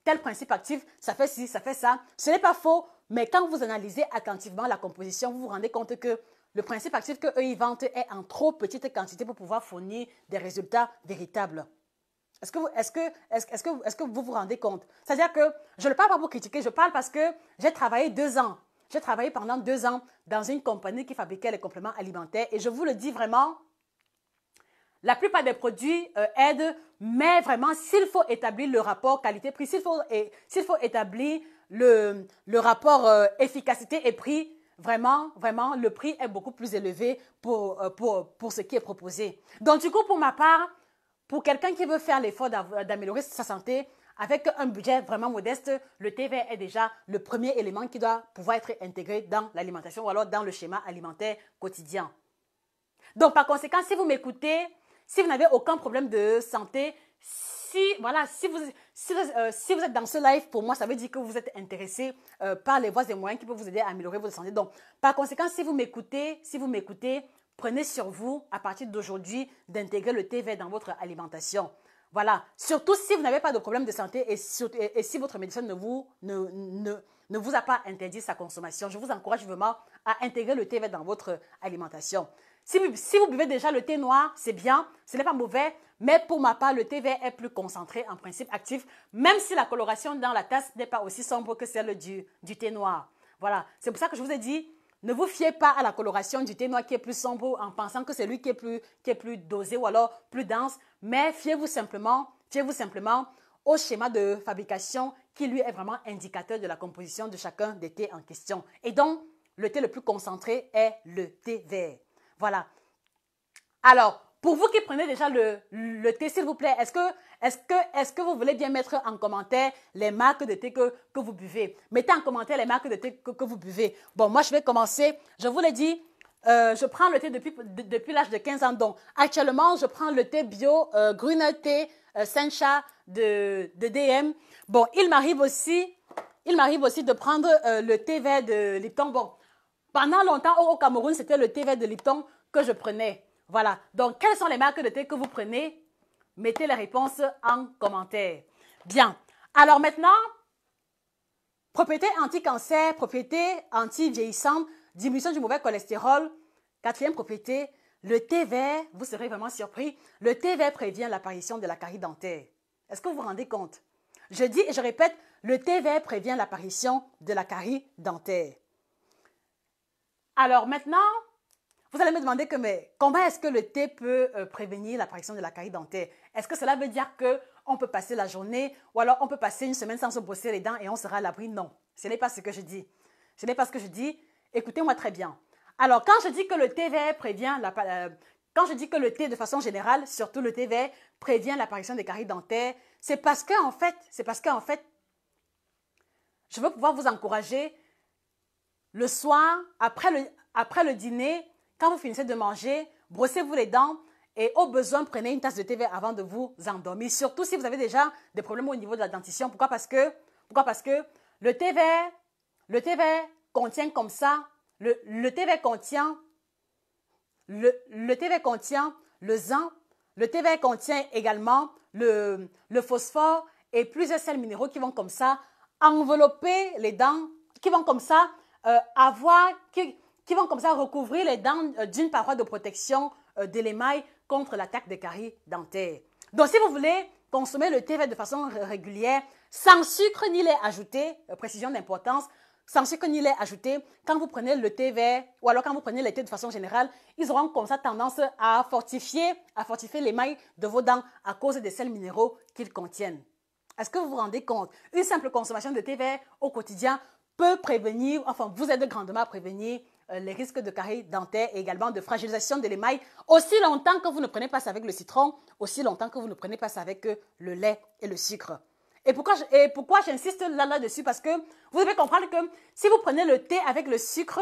tel principe actif, ça fait ci, ça fait ça. Ce n'est pas faux, mais quand vous analysez attentivement la composition, vous vous rendez compte que le principe actif qu'eux ils vendent est en trop petite quantité pour pouvoir fournir des résultats véritables. Est-ce que vous vous rendez compte? C'est-à-dire que je ne parle pas pour critiquer, je parle parce que j'ai travaillé 2 ans. J'ai travaillé pendant 2 ans dans une compagnie qui fabriquait les compléments alimentaires et je vous le dis vraiment, la plupart des produits aident, mais vraiment, s'il faut établir le rapport qualité-prix, s'il faut établir le rapport efficacité et prix, vraiment, le prix est beaucoup plus élevé pour ce qui est proposé. Donc, du coup, pour ma part, pour quelqu'un qui veut faire l'effort d'améliorer sa santé, avec un budget vraiment modeste, le thé vert est déjà le premier élément qui doit pouvoir être intégré dans l'alimentation ou alors dans le schéma alimentaire quotidien. Donc, par conséquent, si vous m'écoutez, si vous n'avez aucun problème de santé, voilà, si vous êtes dans ce live, pour moi, ça veut dire que vous êtes intéressé par les voies et moyens qui peuvent vous aider à améliorer votre santé. Donc, par conséquent, si vous m'écoutez, prenez sur vous, à partir d'aujourd'hui, d'intégrer le thé vert dans votre alimentation. Voilà. Surtout si vous n'avez pas de problème de santé et si votre médecin ne vous a pas interdit sa consommation, je vous encourage vraiment à intégrer le thé vert dans votre alimentation. Si vous buvez déjà le thé noir, c'est bien, ce n'est pas mauvais, mais pour ma part, le thé vert est plus concentré en principe actif, même si la coloration dans la tasse n'est pas aussi sombre que celle du thé noir. Voilà, c'est pour ça que je vous ai dit, ne vous fiez pas à la coloration du thé noir qui est plus sombre en pensant que c'est lui qui est plus dosé ou alors plus dense, mais fiez-vous simplement au schéma de fabrication qui lui est vraiment indicateur de la composition de chacun des thés en question. Et donc, le thé le plus concentré est le thé vert. Voilà. Alors, pour vous qui prenez déjà le thé, s'il vous plaît, est-ce que vous voulez bien mettre en commentaire les marques de thé que vous buvez? Mettez en commentaire les marques de thé que vous buvez. Bon, moi, je vais commencer. Je vous l'ai dit, je prends le thé depuis l'âge de 15 ans. Donc, actuellement, je prends le thé bio, Grüner Thé, Sencha de DM. Bon, il m'arrive aussi de prendre le thé vert de Lipton. Bon, pendant longtemps, au Cameroun, c'était le thé vert de Lipton que je prenais. Voilà. Donc, quelles sont les marques de thé que vous prenez? Mettez les réponses en commentaire. Bien. Alors maintenant, propriété anti-cancer, propriété anti-vieillissante, diminution du mauvais cholestérol. Quatrième propriété, le thé vert, vous serez vraiment surpris, le thé vert prévient l'apparition de la carie dentaire. Est-ce que vous vous rendez compte? Je dis et je répète, le thé vert prévient l'apparition de la carie dentaire. Alors maintenant, vous allez me demander mais comment est-ce que le thé peut prévenir l'apparition de la carie dentaire? Est-ce que cela veut dire qu'on peut passer la journée ou alors on peut passer une semaine sans se brosser les dents et on sera à l'abri? Non, ce n'est pas ce que je dis. Ce n'est pas ce que je dis. Écoutez-moi très bien. Alors, quand je dis que le thé vert prévient quand je dis que le thé, de façon générale, surtout le thé vert, prévient l'apparition des caries dentaires, c'est parce qu'en fait, je veux pouvoir vous encourager le soir, après le dîner, quand vous finissez de manger, brossez-vous les dents et au besoin, prenez une tasse de thé vert avant de vous endormir. Surtout si vous avez déjà des problèmes au niveau de la dentition. Pourquoi? Parce que le thé vert contient comme ça, le thé vert contient le zinc, le thé vert contient également le phosphore et plusieurs sels minéraux qui vont comme ça envelopper les dents, qui vont comme ça qui vont comme ça recouvrir les dents d'une paroi de protection de l'émail contre l'attaque des caries dentaires. Donc, si vous voulez consommer le thé vert de façon régulière, sans sucre ni lait ajouté, précision d'importance, sans sucre ni lait ajouté, quand vous prenez le thé vert ou alors quand vous prenez le thé de façon générale, ils auront comme ça tendance à fortifier l'émail de vos dents à cause des sels minéraux qu'ils contiennent. Est-ce que vous vous rendez compte? Une simple consommation de thé vert au quotidien peut vous aide grandement à prévenir les risques de caries dentaires et également de fragilisation de l'émail aussi longtemps que vous ne prenez pas ça avec le citron, aussi longtemps que vous ne prenez pas ça avec le lait et le sucre. Et pourquoi j'insiste là-dessus? Parce que vous devez comprendre que si vous prenez le thé avec le sucre,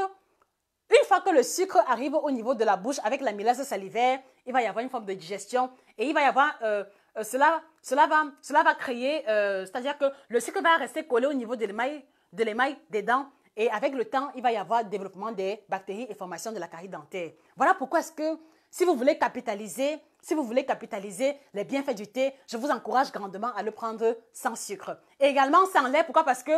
une fois que le sucre arrive au niveau de la bouche avec l'amylase salivaire, il va y avoir une forme de digestion et il va y avoir cela va créer, c'est-à-dire que le sucre va rester collé au niveau de l'émail des dents et avec le temps, il va y avoir développement des bactéries et formation de la carie dentaire. Voilà pourquoi est-ce que si vous voulez capitaliser les bienfaits du thé, je vous encourage grandement à le prendre sans sucre. Et également sans lait, pourquoi? Parce que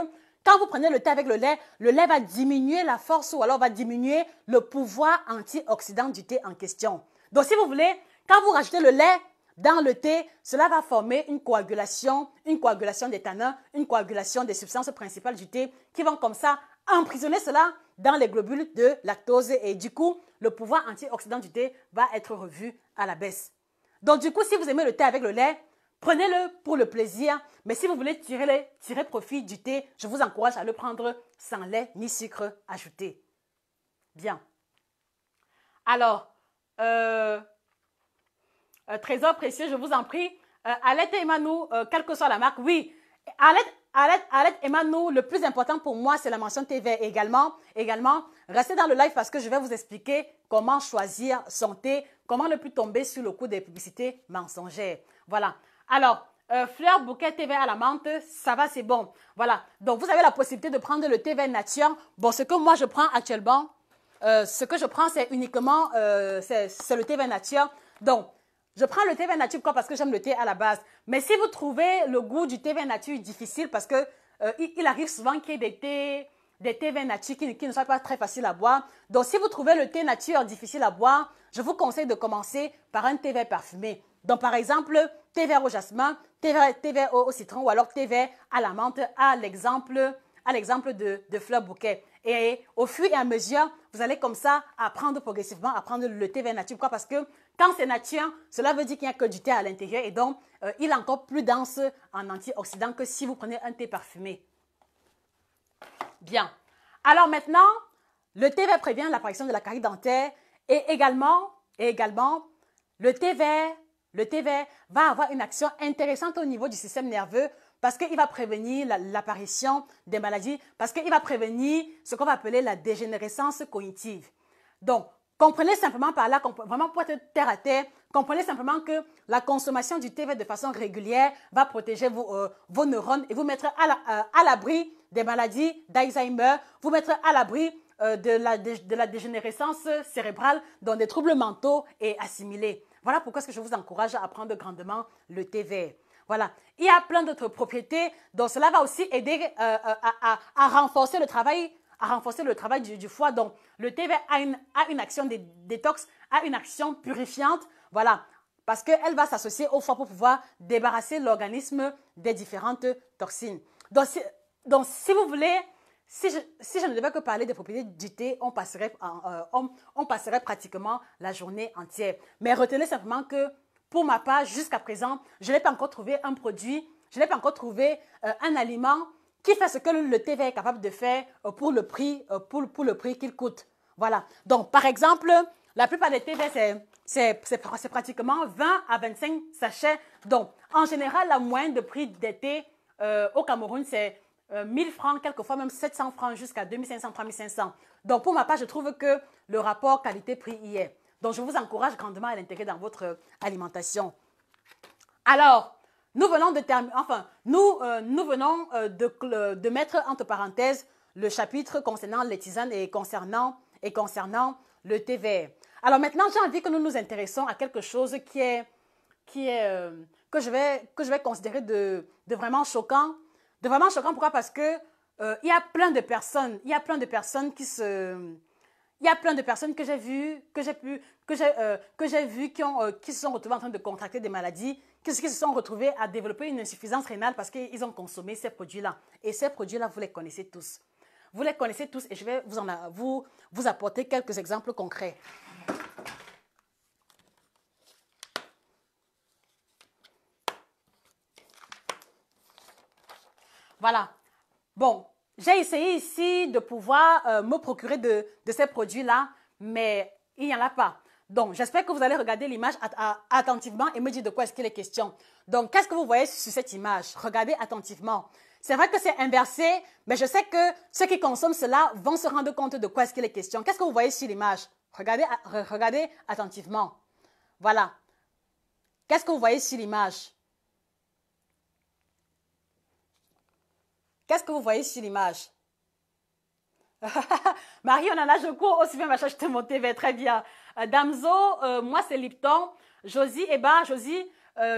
quand vous prenez le thé avec le lait va diminuer la force ou alors va diminuer le pouvoir antioxydant du thé en question. Donc si vous voulez, quand vous rajoutez le lait dans le thé, cela va former une coagulation des tanins, une coagulation des substances principales du thé qui vont comme ça emprisonner cela dans les globules de lactose et du coup, le pouvoir antioxydant du thé va être revu à la baisse. Donc du coup, si vous aimez le thé avec le lait, prenez-le pour le plaisir, mais si vous voulez tirer profit du thé, je vous encourage à le prendre sans lait ni sucre ajouté. Bien. Alors, trésor précieux, je vous en prie, Alette et Emmanou, quelle que soit la marque, oui, Alette Emmanou, le plus important pour moi, c'est la mention thé vert également, restez dans le live parce que je vais vous expliquer comment choisir son thé, comment ne plus tomber sur le coup des publicités mensongères. Voilà. Alors, fleur, bouquet, thé vert à la menthe, ça va, c'est bon. Voilà. Donc, vous avez la possibilité de prendre le thé vert nature. Bon, ce que moi, je prends actuellement, ce que je prends, c'est uniquement, c'est le thé vert nature. Donc, je prends le thé vert nature parce que j'aime le thé à la base. Mais si vous trouvez le goût du thé vert nature difficile, parce que il arrive souvent qu'il y ait des thés verts nature qui ne soient pas très faciles à boire. Donc, si vous trouvez le thé nature difficile à boire, je vous conseille de commencer par un thé vert parfumé. Donc, par exemple, thé vert au jasmin, thé vert au citron ou alors thé vert à la menthe, à l'exemple de fleur bouquet. Et au fur et à mesure, vous allez comme ça apprendre progressivement à prendre le thé vert nature. Pourquoi? Parce que quand c'est nature, cela veut dire qu'il n'y a que du thé à l'intérieur et donc il est encore plus dense en antioxydants que si vous prenez un thé parfumé. Bien. Alors maintenant, le thé vert prévient l'apparition de la carie dentaire et également, le thé vert va avoir une action intéressante au niveau du système nerveux parce qu'il va prévenir l'apparition des maladies, parce qu'il va prévenir ce qu'on va appeler la dégénérescence cognitive. Donc, comprenez simplement par là, vraiment pour être terre à terre, comprenez simplement que la consommation du thé vert de façon régulière va protéger vos neurones et vous mettre à l'abri des maladies d'Alzheimer, vous mettre à l'abri de la dégénérescence cérébrale dans des troubles mentaux et assimilés. Voilà pourquoi je vous encourage à prendre grandement le thé vert. Voilà. Il y a plein d'autres propriétés, donc cela va aussi aider à renforcer le travail du foie. Donc, le thé vert a une action détox, a une action purifiante, voilà, parce qu'elle va s'associer au foie pour pouvoir débarrasser l'organisme des différentes toxines. Donc, si vous voulez, si je ne devais que parler des propriétés du thé, on passerait pratiquement la journée entière. Mais retenez simplement que, pour ma part, jusqu'à présent, je n'ai pas encore trouvé un produit, je n'ai pas encore trouvé un aliment qui fait ce que le thé vert est capable de faire pour le prix qu'il coûte. Voilà. Donc, par exemple, la plupart des thés verts, c'est pratiquement 20 à 25 sachets. Donc, en général, la moyenne de prix des thés au Cameroun, c'est 1000 francs, quelquefois même 700 francs jusqu'à 2500, 3500. Donc, pour ma part, je trouve que le rapport qualité-prix y est. Donc, je vous encourage grandement à l'intégrer dans votre alimentation. Alors, nous venons de mettre entre parenthèses le chapitre concernant les tisanes et concernant le thé vert. Alors maintenant, j'ai envie que nous nous intéressons à quelque chose que je vais considérer de vraiment choquant. De vraiment choquant, pourquoi? Parce que il y a plein de personnes que j'ai vues, qui se sont retrouvées en train de contracter des maladies, qui se sont retrouvées à développer une insuffisance rénale parce qu'ils ont consommé ces produits-là. Et ces produits-là, vous les connaissez tous. Vous les connaissez tous et je vais vous apporter quelques exemples concrets. Voilà. Bon, j'ai essayé ici de pouvoir me procurer de ces produits-là, mais il n'y en a pas. Donc, j'espère que vous allez regarder l'image attentivement et me dire de quoi est-ce qu'il est question. Donc, qu'est-ce que vous voyez sur cette image? Regardez attentivement. C'est vrai que c'est inversé, mais je sais que ceux qui consomment cela vont se rendre compte de quoi est-ce qu'il est question. Qu'est-ce que vous voyez sur l'image? Regardez attentivement. Voilà. Qu'est-ce que vous voyez sur l'image? Qu'est-ce que vous voyez sur l'image? Marie, on en a, je cours aussi bien, machin, je te monte vers, très bien. Damso, moi c'est Lipton. Josie, Josie,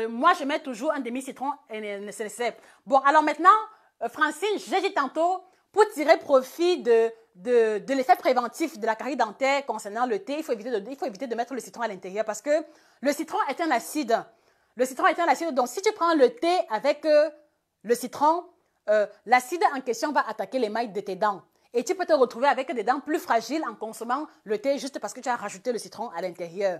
moi je mets toujours un demi-citron et bon, alors maintenant, Francine, j'ai dit tantôt, pour tirer profit de l'effet préventif de la carie dentaire concernant le thé, il faut éviter de mettre le citron à l'intérieur parce que le citron est un acide. Le citron est un acide, donc si tu prends le thé avec le citron, l'acide en question va attaquer l'émail de tes dents. Et tu peux te retrouver avec des dents plus fragiles en consommant le thé juste parce que tu as rajouté le citron à l'intérieur.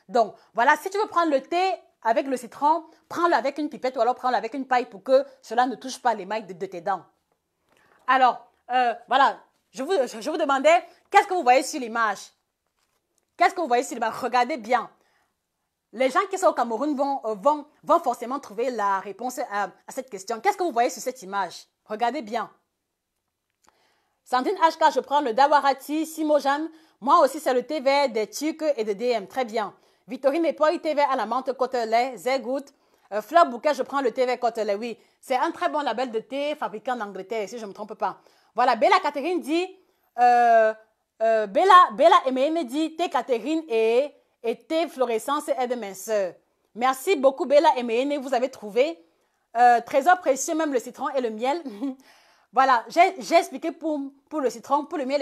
Donc, voilà, si tu veux prendre le thé avec le citron, prends-le avec une pipette ou alors prends-le avec une paille pour que cela ne touche pas l'émail de tes dents. Alors, voilà, je vous demandais, qu'est-ce que vous voyez sur l'image? Qu'est-ce que vous voyez sur l'image? Regardez bien. Les gens qui sont au Cameroun vont forcément trouver la réponse à cette question. Qu'est-ce que vous voyez sur cette image? Regardez bien. Sandrine HK, je prends le Dawarati, Simojan. Moi aussi, c'est le thé vert des Turcs et de DM. Très bien. Victorine Epoy, thé vert à la menthe, côte lait, Zegout. Fleur Bouquet, je prends le thé vert Côte-Lait. Oui, c'est un très bon label de thé fabriqué en Angleterre, si je ne me trompe pas. Voilà, Bella Catherine dit, Bella Emeine dit, thé Catherine et thé fluorescence aide minceur. Merci beaucoup Bella Emeine, vous avez trouvé. Trésor précieux, même le citron et le miel. Voilà, j'ai expliqué pour le citron, pour le miel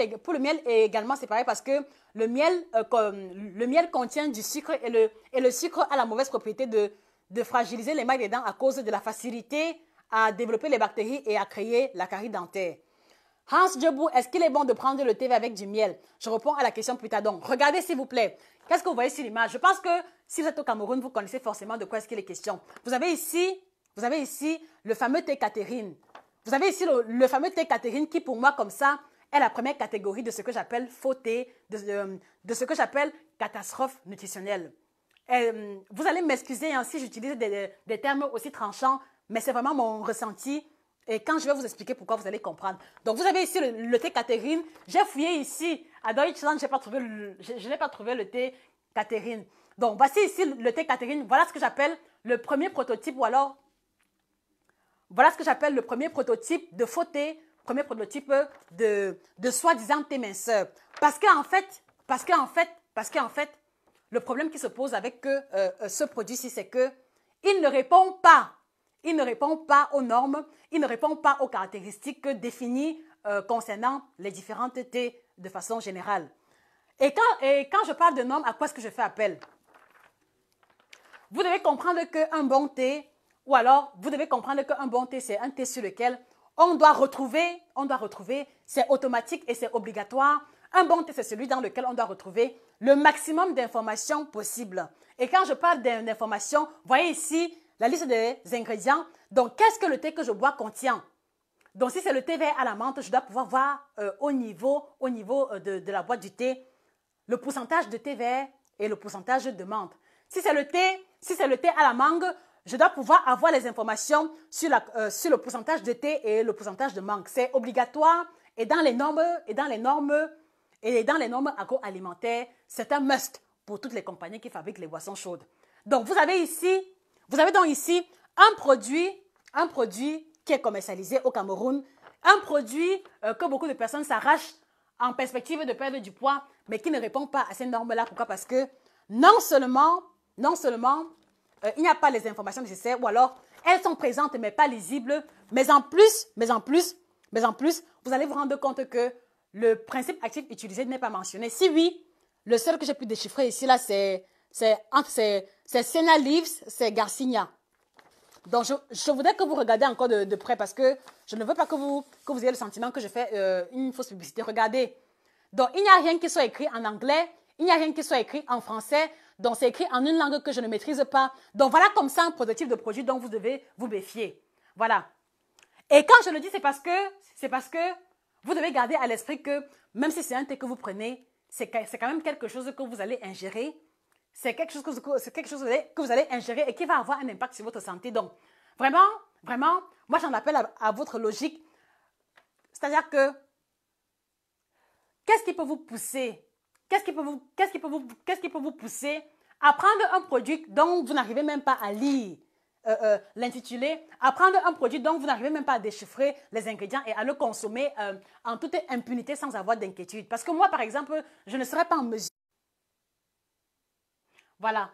également c'est pareil parce que le miel contient du sucre et le sucre a la mauvaise propriété de fragiliser les mailles des dents à cause de la facilité à développer les bactéries et à créer la carie dentaire. Hans Djebou, est-ce qu'il est bon de prendre le thé avec du miel? Je réponds à la question plus tard. Donc, regardez s'il vous plaît. Qu'est-ce que vous voyez sur l'image? Je pense que si vous êtes au Cameroun, vous connaissez forcément de quoi est-ce qu'il est question. Vous avez ici le fameux thé Catherine. Vous avez ici le fameux thé Catherine qui, pour moi, comme ça, est la première catégorie de ce que j'appelle faux thé, de ce que j'appelle catastrophe nutritionnelle. Vous allez m'excuser si j'utilise des termes aussi tranchants, mais c'est vraiment mon ressenti. Et quand je vais vous expliquer pourquoi, vous allez comprendre. Donc, vous avez ici le thé Catherine. J'ai fouillé ici. À Deutschland, je n'ai pas trouvé le thé Catherine. Donc, voici ici le thé Catherine. Voilà ce que j'appelle le premier prototype ou alors voilà ce que j'appelle le premier prototype de faux thé, premier prototype de soi-disant thé minceur. Parce qu'en fait, le problème qui se pose avec ce produit-ci, c'est qu'il ne répond pas. Il ne répond pas aux normes, il ne répond pas aux caractéristiques définies concernant les différentes thés de façon générale. Et quand je parle de normes, à quoi est-ce que je fais appel? Vous devez comprendre qu'un bon thé, ou alors vous devez comprendre qu'un bon thé, c'est un thé sur lequel on doit retrouver, c'est automatique et c'est obligatoire. Un bon thé, c'est celui dans lequel on doit retrouver le maximum d'informations possibles. Et quand je parle d'informations, voyez ici la liste des ingrédients. Donc, qu'est-ce que le thé que je bois contient? Donc, si c'est le thé vert à la menthe, je dois pouvoir voir au niveau de la boîte du thé le pourcentage de thé vert et le pourcentage de menthe. Si c'est le thé à la mangue, je dois pouvoir avoir les informations sur le pourcentage de thé et le pourcentage de mangue. C'est obligatoire et dans les normes agroalimentaires, c'est un must pour toutes les compagnies qui fabriquent les boissons chaudes. Donc, vous avez donc ici un produit qui est commercialisé au Cameroun, un produit que beaucoup de personnes s'arrachent en perspective de perdre du poids, mais qui ne répond pas à ces normes-là. Pourquoi? Parce que non seulement, il n'y a pas les informations nécessaires, ou alors elles sont présentes mais pas lisibles, mais en plus, vous allez vous rendre compte que le principe actif utilisé n'est pas mentionné. Si oui, le seul que j'ai pu déchiffrer ici, là, c'est Senna Leaves, c'est Garcinia. Donc, je voudrais que vous regardiez encore de près parce que je ne veux pas que vous ayez le sentiment que je fais une fausse publicité. Regardez. Donc, il n'y a rien qui soit écrit en anglais, il n'y a rien qui soit écrit en français, donc c'est écrit en une langue que je ne maîtrise pas. Donc, voilà comme ça un prototype de produit dont vous devez vous méfier. Voilà. Et quand je le dis, c'est parce que vous devez garder à l'esprit que même si c'est un thé que vous prenez, c'est quand même quelque chose que vous allez ingérer. C'est quelque chose que vous allez ingérer et qui va avoir un impact sur votre santé. Donc, vraiment, moi j'en appelle à votre logique. C'est-à-dire que, qu'est-ce qui peut vous pousser? Qu'est-ce qui peut vous pousser à prendre un produit dont vous n'arrivez même pas à lire l'intitulé, à prendre un produit dont vous n'arrivez même pas à déchiffrer les ingrédients et à le consommer en toute impunité sans avoir d'inquiétude? Parce que moi, par exemple, je ne serais pas en mesure. Voilà.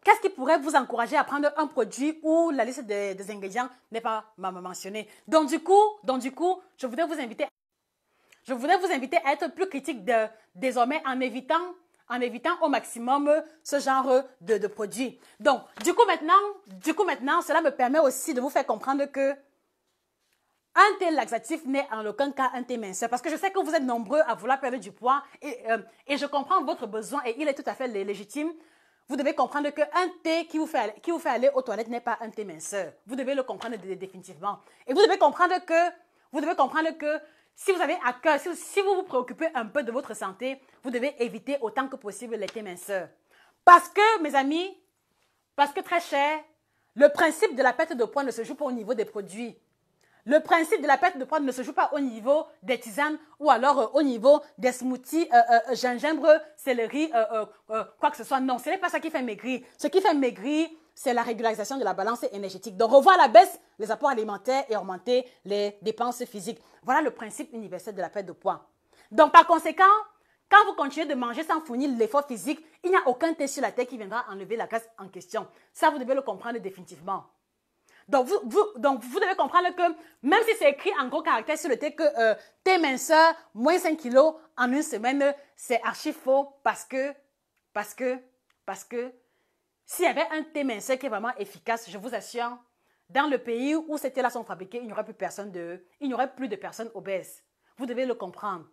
Qu'est-ce qui pourrait vous encourager à prendre un produit où la liste des ingrédients n'est pas mentionnée? Donc du coup, je voudrais vous inviter à être plus critique désormais en évitant au maximum ce genre de produits. Donc, du coup maintenant, cela me permet aussi de vous faire comprendre que un thé laxatif n'est en aucun cas un thé minceur. Parce que je sais que vous êtes nombreux à vouloir perdre du poids et je comprends votre besoin et il est tout à fait légitime. Vous devez comprendre qu'un thé qui vous fait aller aux toilettes n'est pas un thé minceur. Vous devez le comprendre définitivement. Et vous devez comprendre que si vous avez à cœur, si vous vous préoccupez un peu de votre santé, vous devez éviter autant que possible les thés minceurs. Parce que, mes amis, très cher, le principe de la perte de poids ne se joue pas au niveau des produits. Le principe de la perte de poids ne se joue pas au niveau des tisanes ou alors au niveau des smoothies, gingembre, céleri, quoi que ce soit. Non, ce n'est pas ça qui fait maigrir. Ce qui fait maigrir, c'est la régularisation de la balance énergétique. Donc, revoir à la baisse les apports alimentaires et augmenter les dépenses physiques. Voilà le principe universel de la perte de poids. Donc, par conséquent, quand vous continuez de manger sans fournir l'effort physique, il n'y a aucun thé sur la terre qui viendra enlever la graisse en question. Ça, vous devez le comprendre définitivement. Donc, vous devez comprendre que même si c'est écrit en gros caractères sur le thé que thé minceur, moins 5 kilos en une semaine, c'est archi faux parce que s'il y avait un thé minceur qui est vraiment efficace, je vous assure, dans le pays où ces thés-là sont fabriqués, il n'y aurait plus de personnes obèses. Vous devez le comprendre.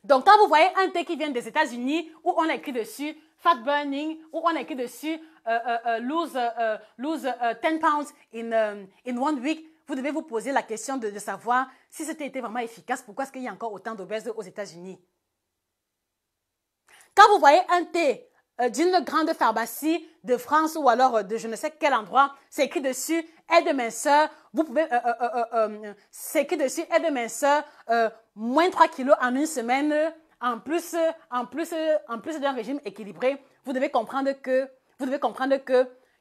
Donc, quand vous voyez un thé qui vient des États-Unis où on a écrit dessus fat burning, où on a écrit dessus lose 10 pounds in 1 week, vous devez vous poser la question de savoir si ce thé était vraiment efficace. Pourquoi est-ce qu'il y a encore autant d'obèses aux États-Unis? Quand vous voyez un thé d'une grande pharmacie de France ou alors de je ne sais quel endroit, c'est écrit dessus aide minceur, vous pouvez, c'est écrit dessus aide minceur, moins 3 kilos en une semaine, en plus d'un régime équilibré, vous devez comprendre que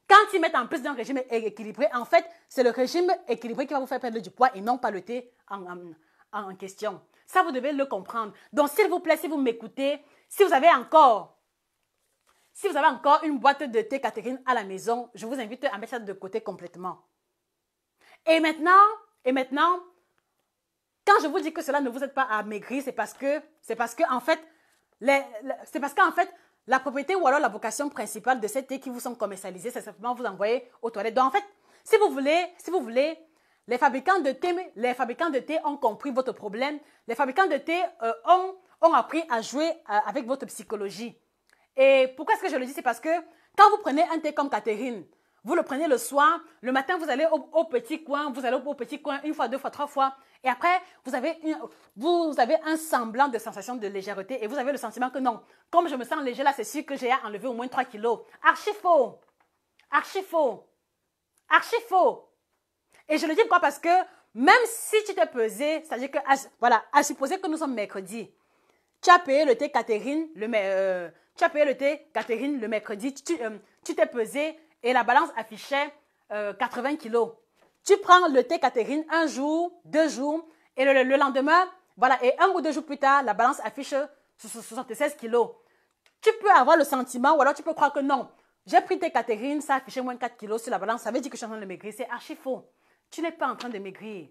quand ils mettent en plus d'un régime équilibré, en fait, c'est le régime équilibré qui va vous faire perdre du poids et non pas le thé en question. Ça, vous devez le comprendre. Donc, s'il vous plaît, si vous m'écoutez, si vous avez encore une boîte de thé Catherine à la maison, je vous invite à mettre ça de côté complètement. Et maintenant, quand je vous dis que cela ne vous aide pas à maigrir, c'est parce que en fait, la propriété ou alors la vocation principale de ces thés qui vous sont commercialisés, c'est simplement vous envoyer aux toilettes. Donc en fait, si vous voulez, les fabricants de thé ont compris votre problème. Les fabricants de thé ont appris à jouer avec votre psychologie. Et pourquoi est-ce que je le dis? C'est parce que quand vous prenez un thé comme Catherine, vous le prenez le soir, le matin vous allez au petit coin, une fois, deux fois, trois fois, et après vous avez un semblant de sensation de légèreté et vous avez le sentiment que non, comme je me sens léger là, c'est sûr que j'ai enlevé au moins 3 kilos. Archi faux! Archi faux! Archi faux! Et je le dis pourquoi? Parce que même si tu t'es pesé, c'est-à-dire que, voilà, à supposer que nous sommes mercredi, tu as payé le thé Catherine le mercredi, tu t'es pesé et la balance affichait 80 kilos. Tu prends le thé Catherine un jour, 2 jours, et le lendemain, voilà, et 1 ou 2 jours plus tard, la balance affiche 76 kilos. Tu peux avoir le sentiment, ou alors tu peux croire que non, j'ai pris thé Catherine, ça affichait moins 4 kilos sur la balance, ça veut dire que je suis en train de maigrir. C'est archi faux. Tu n'es pas en train de maigrir.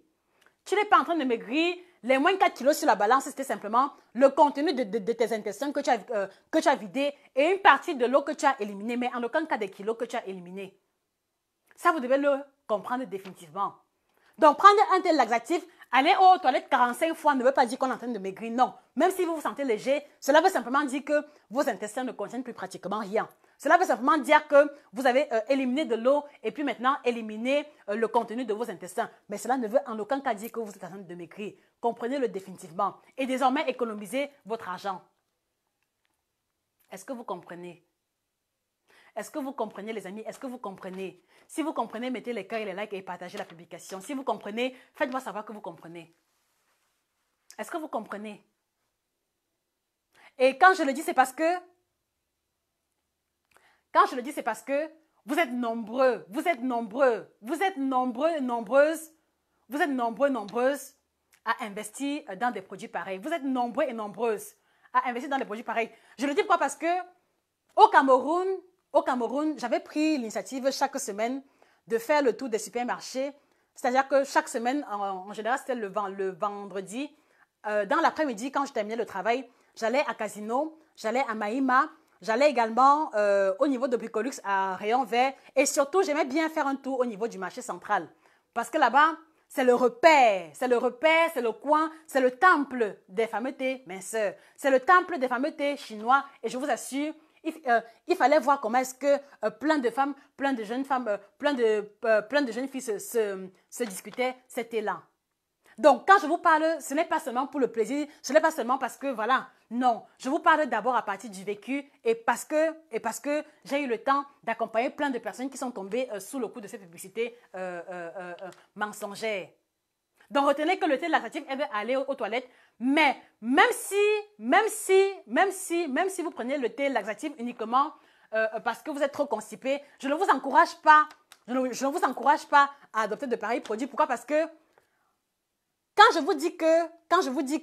Tu n'es pas en train de maigrir. Les moins 4 kilos sur la balance, c'était simplement le contenu de tes intestins que tu as vidé et une partie de l'eau que tu as éliminée, mais en aucun cas des kilos que tu as éliminés. Ça, vous devez le comprendre définitivement. Donc, prendre un thé laxatif, aller aux toilettes 45 fois ne veut pas dire qu'on est en train de maigrir, non. Même si vous vous sentez léger, cela veut simplement dire que vos intestins ne contiennent plus pratiquement rien. Cela veut simplement dire que vous avez éliminé de l'eau et puis maintenant éliminé le contenu de vos intestins. Mais cela ne veut en aucun cas dire que vous êtes en train de maigrir. Comprenez-le définitivement. Et désormais, économisez votre argent. Est-ce que vous comprenez? Est-ce que vous comprenez, les amis? Est-ce que vous comprenez? Si vous comprenez, mettez les cœurs et les likes et partagez la publication. Si vous comprenez, faites-moi savoir que vous comprenez. Est-ce que vous comprenez? Et quand je le dis, c'est parce que vous êtes nombreux, nombreuses à investir dans des produits pareils. Vous êtes nombreux et nombreuses à investir dans des produits pareils. Je le dis pourquoi? Parce que au Cameroun, j'avais pris l'initiative chaque semaine de faire le tour des supermarchés. C'est-à-dire que chaque semaine, en général, c'était le vendredi. Dans l'après-midi, quand je terminais le travail, j'allais à Casino, j'allais à Mahima, j'allais également au niveau de Bricolux à Rayon Vert. Et surtout, j'aimais bien faire un tour au niveau du marché central. Parce que là-bas, c'est le repère, c'est le coin, c'est le temple des fameux thés minceurs. C'est le temple des fameux thés chinois. Et je vous assure, il fallait voir comment est-ce que plein de femmes, plein de jeunes femmes, plein de jeunes filles se discutaient ces thés-là. Donc, quand je vous parle, ce n'est pas seulement pour le plaisir, ce n'est pas seulement parce que, voilà, non. Je vous parle d'abord à partir du vécu et parce que j'ai eu le temps d'accompagner plein de personnes qui sont tombées sous le coup de ces publicités mensongères. Donc, retenez que le thé laxatif aide à aller aux toilettes, mais même si vous prenez le thé laxatif uniquement parce que vous êtes trop constipé, je ne vous encourage pas. Je ne vous encourage pas à adopter de pareils produits. Pourquoi? Parce que quand je vous dis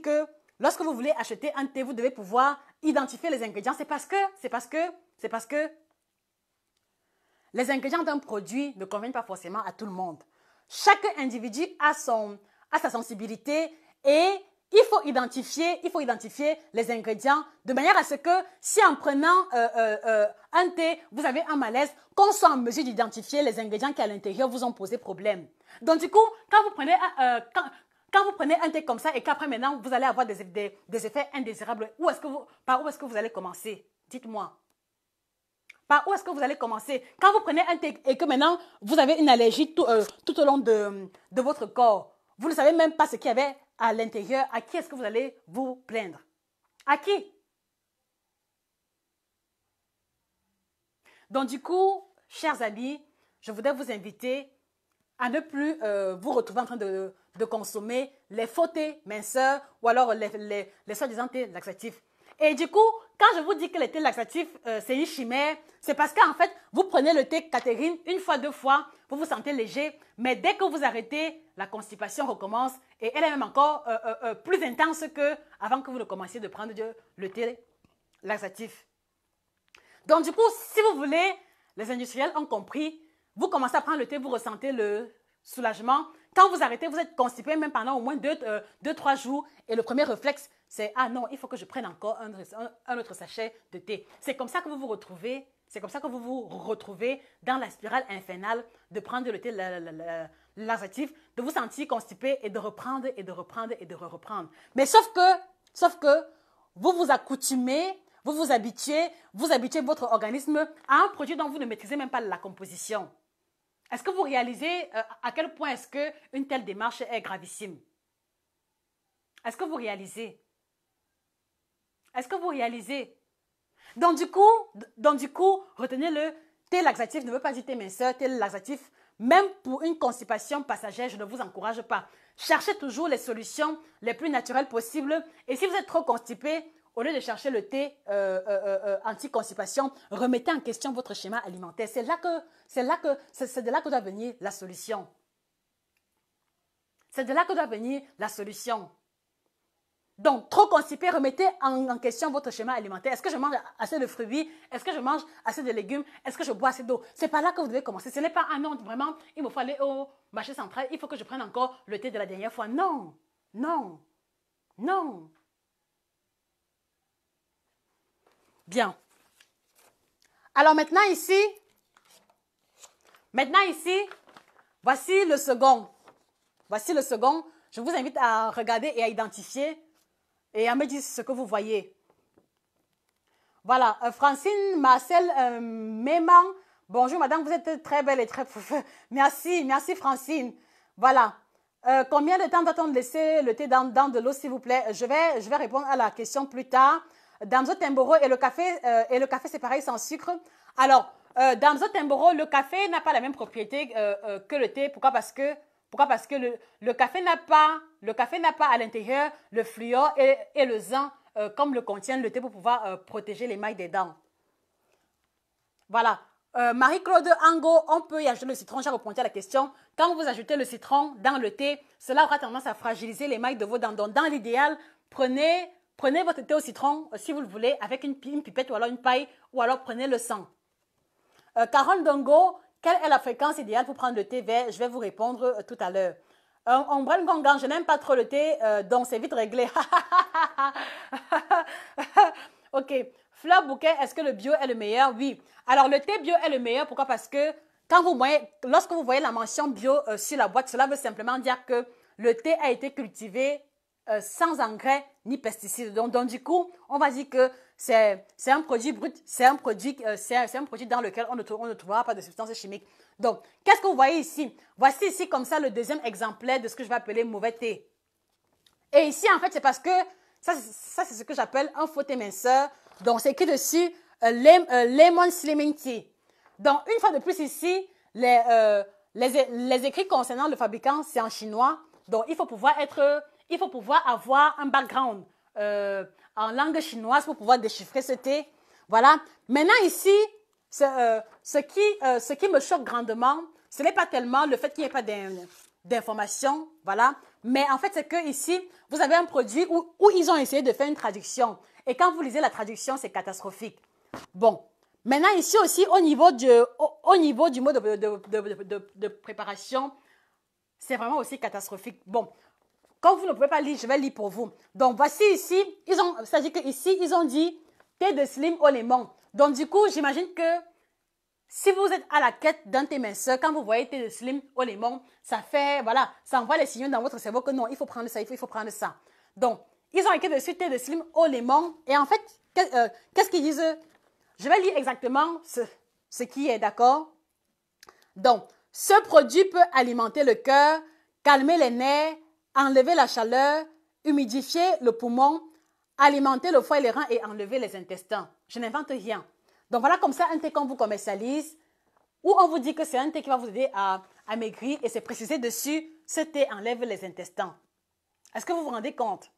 que lorsque vous voulez acheter un thé, vous devez pouvoir identifier les ingrédients. C'est parce que les ingrédients d'un produit ne conviennent pas forcément à tout le monde. Chaque individu a sa sensibilité et il faut identifier les ingrédients de manière à ce que si en prenant un thé, vous avez un malaise, qu'on soit en mesure d'identifier les ingrédients qui à l'intérieur vous ont posé problème. Donc du coup, quand vous prenez un thé comme ça et qu'après maintenant vous allez avoir des effets indésirables, par où est-ce que vous allez commencer? Dites-moi. Par où est-ce que vous allez commencer? Quand vous prenez un thé et que maintenant vous avez une allergie tout au long de votre corps, vous ne savez même pas ce qu'il y avait à l'intérieur. À qui est-ce que vous allez vous plaindre? À qui? Donc du coup, chers amis, je voudrais vous inviter à ne plus vous retrouver en train de consommer les faux thés minceurs ou alors les soi-disant thés laxatifs. Et du coup, quand je vous dis que le thé laxatif, c'est une chimère, c'est parce qu'en fait, vous prenez le thé Catherine une fois, deux fois, vous vous sentez léger, mais dès que vous arrêtez, la constipation recommence et elle est même encore plus intense qu'avant que vous ne commenciez de prendre le thé laxatif. Donc du coup, si vous voulez, les industriels ont compris, vous commencez à prendre le thé, vous ressentez le soulagement. Quand vous arrêtez, vous êtes constipé même pendant au moins 2-3 jours et le premier réflexe, c'est « Ah non, il faut que je prenne encore un autre sachet de thé ». C'est comme ça que vous vous retrouvez, dans la spirale infernale de prendre le thé laxatif, de vous sentir constipé et de reprendre et de reprendre et de reprendre. Mais sauf que vous vous accoutumez, vous habituez votre organisme à un produit dont vous ne maîtrisez même pas la composition. Est-ce que vous réalisez à quel point est-ce qu'une telle démarche est gravissime? Est-ce que vous réalisez? Est-ce que vous réalisez? Donc du coup, retenez-le, thé laxatif ne veut pas dire thé minceur, thé laxatif, même pour une constipation passagère, je ne vous encourage pas. Cherchez toujours les solutions les plus naturelles possibles. Et si vous êtes trop constipé, au lieu de chercher le thé anti-constipation, remettez en question votre schéma alimentaire. C'est de là que doit venir la solution. C'est de là que doit venir la solution. Donc, trop constipé, remettez en question votre schéma alimentaire. Est-ce que je mange assez de fruits? Est-ce que je mange assez de légumes? Est-ce que je bois assez d'eau? C'est par là que vous devez commencer. Ce n'est pas, ah non, vraiment, il me faut aller au marché central, il faut que je prenne encore le thé de la dernière fois. Non, non, non. Bien. Alors maintenant ici, voici le second. Voici le second. Je vous invite à regarder et à identifier et à me dire ce que vous voyez. Voilà, Francine, Marcel, Méman. Bonjour madame, vous êtes très belle et très... Merci, merci Francine. Voilà. Combien de temps doit-on laisser le thé dans de l'eau, s'il vous plaît? Je vais répondre à la question plus tard. Damso Temboro et le café c'est pareil, sans sucre. Alors, Damso Temboro, le café n'a pas la même propriété que le thé. Pourquoi? Parce que le café n'a pas à l'intérieur le fluor et le zinc comme le contient le thé pour pouvoir protéger l'émail des dents. Voilà. Marie-Claude Ango, on peut y ajouter le citron. J'ai répondu à la question. Quand vous ajoutez le citron dans le thé, cela aura tendance à fragiliser l'émail de vos dents. Donc, dans l'idéal, prenez votre thé au citron, si vous le voulez, avec une pipette ou alors une paille, ou alors prenez le sang. Carole Dongo, quelle est la fréquence idéale pour prendre le thé vert? Je vais vous répondre tout à l'heure. Ombrelle Gongan, je n'aime pas trop le thé, donc c'est vite réglé. Ok. Fleur Bouquet, est-ce que le bio est le meilleur? Oui. Alors, le thé bio est le meilleur. Pourquoi? Parce que lorsque vous voyez la mention bio sur la boîte, cela veut simplement dire que le thé a été cultivé sans engrais ni pesticides. Donc, du coup, on va dire que c'est un produit brut, c'est un produit dans lequel on ne trouvera pas de substances chimiques. Donc, qu'est-ce que vous voyez ici? Voici ici comme ça le deuxième exemplaire de ce que je vais appeler mauvais thé. Et ici, en fait, c'est parce que ça c'est ce que j'appelle un faux thé minceur. Donc, c'est écrit dessus Lemon Slimming Tea. Donc, une fois de plus ici, les écrits concernant le fabricant, c'est en chinois. Donc, il faut pouvoir avoir un background en langue chinoise pour pouvoir déchiffrer ce thé. Voilà. Maintenant, ici, ce qui me choque grandement, ce n'est pas tellement le fait qu'il n'y ait pas d'informations, voilà, mais en fait, c'est que ici, vous avez un produit où ils ont essayé de faire une traduction. Et quand vous lisez la traduction, c'est catastrophique. Bon, maintenant ici aussi, au niveau du mode de préparation, c'est vraiment aussi catastrophique. Bon, comme vous ne pouvez pas lire, je vais lire pour vous. Donc, voici ici, c'est-à-dire qu'ici, ils ont dit thé de slim au lemon. Donc, du coup, j'imagine que si vous êtes à la quête d'un thé minceur, quand vous voyez thé de slim au lemon, ça fait, voilà, ça envoie les signaux dans votre cerveau que non, il faut prendre ça, il faut prendre ça. Donc, ils ont écrit dessus thé de slim au lemon. Et en fait, qu'est-ce qu'ils disent? Je vais lire exactement ce qui est, d'accord? Donc, ce produit peut alimenter le cœur, calmer les nerfs, enlever la chaleur, humidifier le poumon, alimenter le foie et les reins et enlever les intestins. Je n'invente rien. Donc voilà comme ça un thé qu'on vous commercialise, où on vous dit que c'est un thé qui va vous aider à maigrir et c'est précisé dessus, ce thé enlève les intestins. Est-ce que vous vous rendez compte?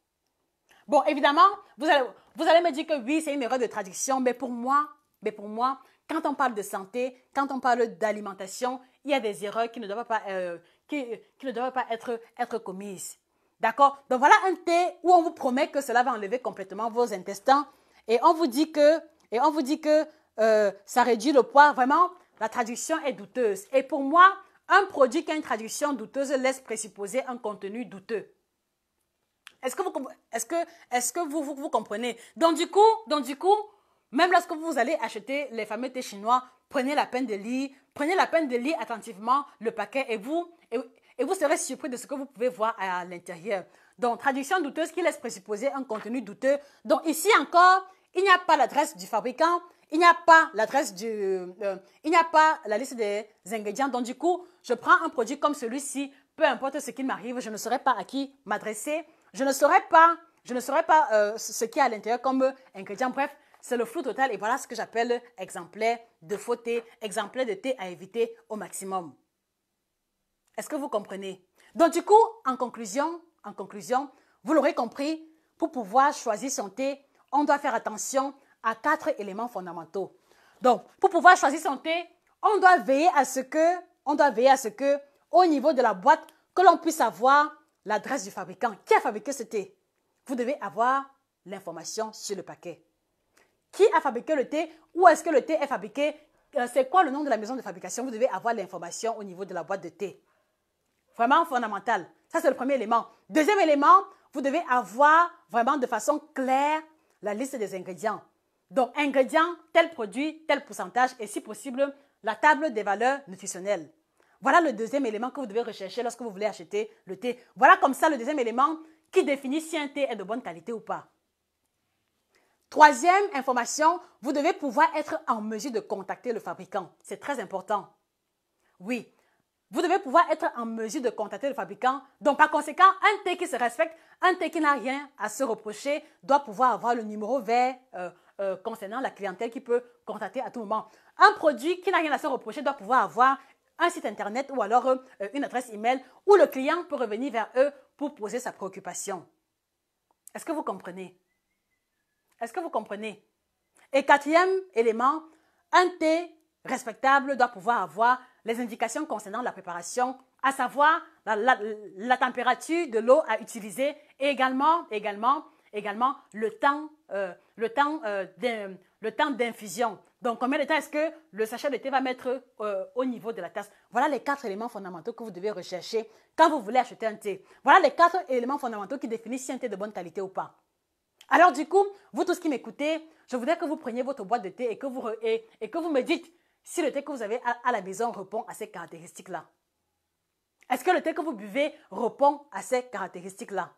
Bon, évidemment, vous allez me dire que oui, c'est une erreur de traduction, mais pour moi, quand on parle de santé, quand on parle d'alimentation, il y a des erreurs qui ne doivent pas, qui ne doivent pas être commises. D'accord? Donc voilà un thé où on vous promet que cela va enlever complètement vos intestins et on vous dit que ça réduit le poids. Vraiment, la traduction est douteuse. Et pour moi, un produit qui a une traduction douteuse laisse présupposer un contenu douteux. Est-ce que vous comprenez? Donc du coup, même lorsque vous allez acheter les fameux thés chinois, prenez la peine de lire attentivement le paquet et vous serez surpris de ce que vous pouvez voir à l'intérieur. Donc, traduction douteuse qui laisse présupposer un contenu douteux. Donc, ici encore, il n'y a pas l'adresse du fabricant, il n'y a pas il n'y a pas la liste des ingrédients. Donc, du coup, je prends un produit comme celui-ci, peu importe ce qu'il m'arrive, je ne saurais pas à qui m'adresser, je ne saurais pas ce qu'il y a à l'intérieur comme ingrédient. Bref, c'est le flou total et voilà ce que j'appelle exemplaire de faux thé, exemplaire de thé à éviter au maximum. Est-ce que vous comprenez? Donc du coup, en conclusion, vous l'aurez compris, pour pouvoir choisir son thé, on doit faire attention à 4 éléments fondamentaux. Donc, pour pouvoir choisir son thé, on doit veiller à ce que, au niveau de la boîte, que l'on puisse avoir l'adresse du fabricant. Qui a fabriqué ce thé? Vous devez avoir l'information sur le paquet. Qui a fabriqué le thé? Où est-ce que le thé est fabriqué? C'est quoi le nom de la maison de fabrication? Vous devez avoir l'information au niveau de la boîte de thé. Vraiment fondamental. Ça, c'est le premier élément. Deuxième élément, vous devez avoir vraiment de façon claire la liste des ingrédients. Donc, ingrédients, tel produit, tel pourcentage et si possible, la table des valeurs nutritionnelles. Voilà le deuxième élément que vous devez rechercher lorsque vous voulez acheter le thé. Voilà comme ça le deuxième élément qui définit si un thé est de bonne qualité ou pas. Troisième information, vous devez pouvoir être en mesure de contacter le fabricant. C'est très important. Oui, vous devez pouvoir être en mesure de contacter le fabricant. Donc, par conséquent, un thé qui se respecte, un thé qui n'a rien à se reprocher, doit pouvoir avoir le numéro vert concernant la clientèle qui peut contacter à tout moment. Un produit qui n'a rien à se reprocher doit pouvoir avoir un site internet ou alors une adresse email où le client peut revenir vers eux pour poser sa préoccupation. Est-ce que vous comprenez? Est-ce que vous comprenez? Et quatrième élément, un thé respectable doit pouvoir avoir les indications concernant la préparation, à savoir la température de l'eau à utiliser et également le temps d'infusion. Donc, combien de temps est-ce que le sachet de thé va mettre au niveau de la tasse? Voilà les 4 éléments fondamentaux que vous devez rechercher quand vous voulez acheter un thé. Voilà les 4 éléments fondamentaux qui définissent si un thé est de bonne qualité ou pas. Alors du coup, vous tous qui m'écoutez, je voudrais que vous preniez votre boîte de thé et que vous me dites si le thé que vous avez à la maison répond à ces caractéristiques-là. Est-ce que le thé que vous buvez répond à ces caractéristiques-là?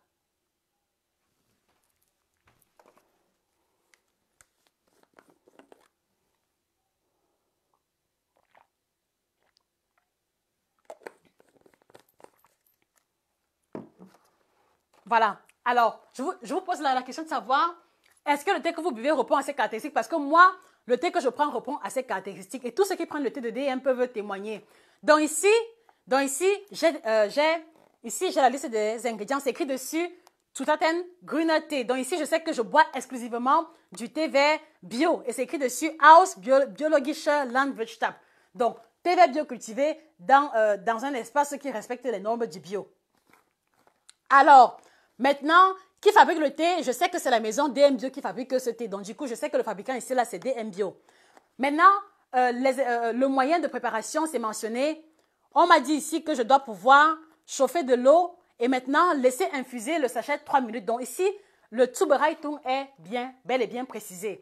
Voilà. Alors, je vous pose la question de savoir, est-ce que le thé que vous buvez répond à ces caractéristiques? Parce que moi, le thé que je prends répond à ces caractéristiques. Et tous ceux qui prennent le thé de DM peuvent témoigner. Donc ici, j'ai la liste des ingrédients. C'est écrit dessus Zutaten grüner Tee. Donc ici, je sais que je bois exclusivement du thé vert bio. Et c'est écrit dessus Aus biologischer Landwirtschaft. Donc, thé vert bio cultivé dans un espace qui respecte les normes du bio. Alors, maintenant, qui fabrique le thé? Je sais que c'est la maison DM Bio qui fabrique ce thé. Donc, du coup, je sais que le fabricant ici, là, c'est DM Bio. Maintenant, le moyen de préparation, c'est mentionné. On m'a dit ici que je dois pouvoir chauffer de l'eau et maintenant laisser infuser le sachet 3 minutes. Donc ici, le Zubereitung est bel et bien précisé.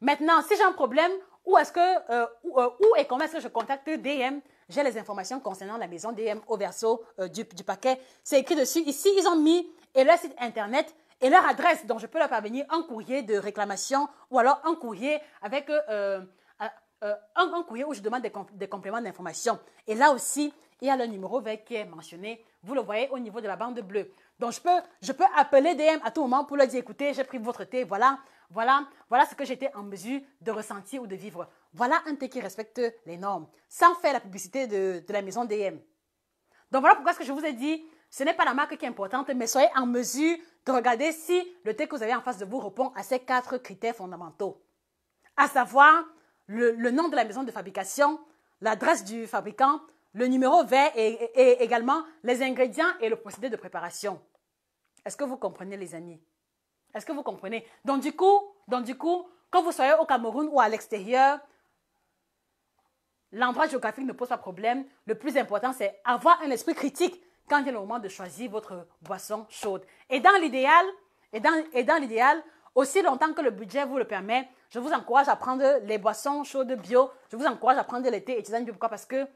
Maintenant, si j'ai un problème, où et comment est-ce que je contacte DM? J'ai les informations concernant la maison DM au verso du paquet. C'est écrit dessus. Ici, ils ont mis et leur site internet et leur adresse. Donc, je peux leur parvenir un courrier de réclamation ou alors un courrier avec un courrier où je demande des compléments d'information. Et là aussi, il y a le numéro vert qui est mentionné. Vous le voyez au niveau de la bande bleue. Donc, je peux appeler DM à tout moment pour leur dire, écoutez, j'ai pris votre thé, voilà ce que j'étais en mesure de ressentir ou de vivre. Voilà un thé qui respecte les normes, sans faire la publicité de la maison DM. Donc, voilà pourquoi ce que je vous ai dit, ce n'est pas la marque qui est importante, mais soyez en mesure de regarder si le thé que vous avez en face de vous répond à ces 4 critères fondamentaux. À savoir, le nom de la maison de fabrication, l'adresse du fabricant, le numéro vert et également les ingrédients et le procédé de préparation. Est-ce que vous comprenez, les amis? Est-ce que vous comprenez? Donc, du coup, quand vous soyez au Cameroun ou à l'extérieur, l'endroit géographique ne pose pas problème. Le plus important, c'est avoir un esprit critique quand il est le moment de choisir votre boisson chaude. Et dans l'idéal, aussi longtemps que le budget vous le permet, je vous encourage à prendre les boissons chaudes bio. Je vous encourage à prendre les thés et tisanes bio. Pourquoi? Parce que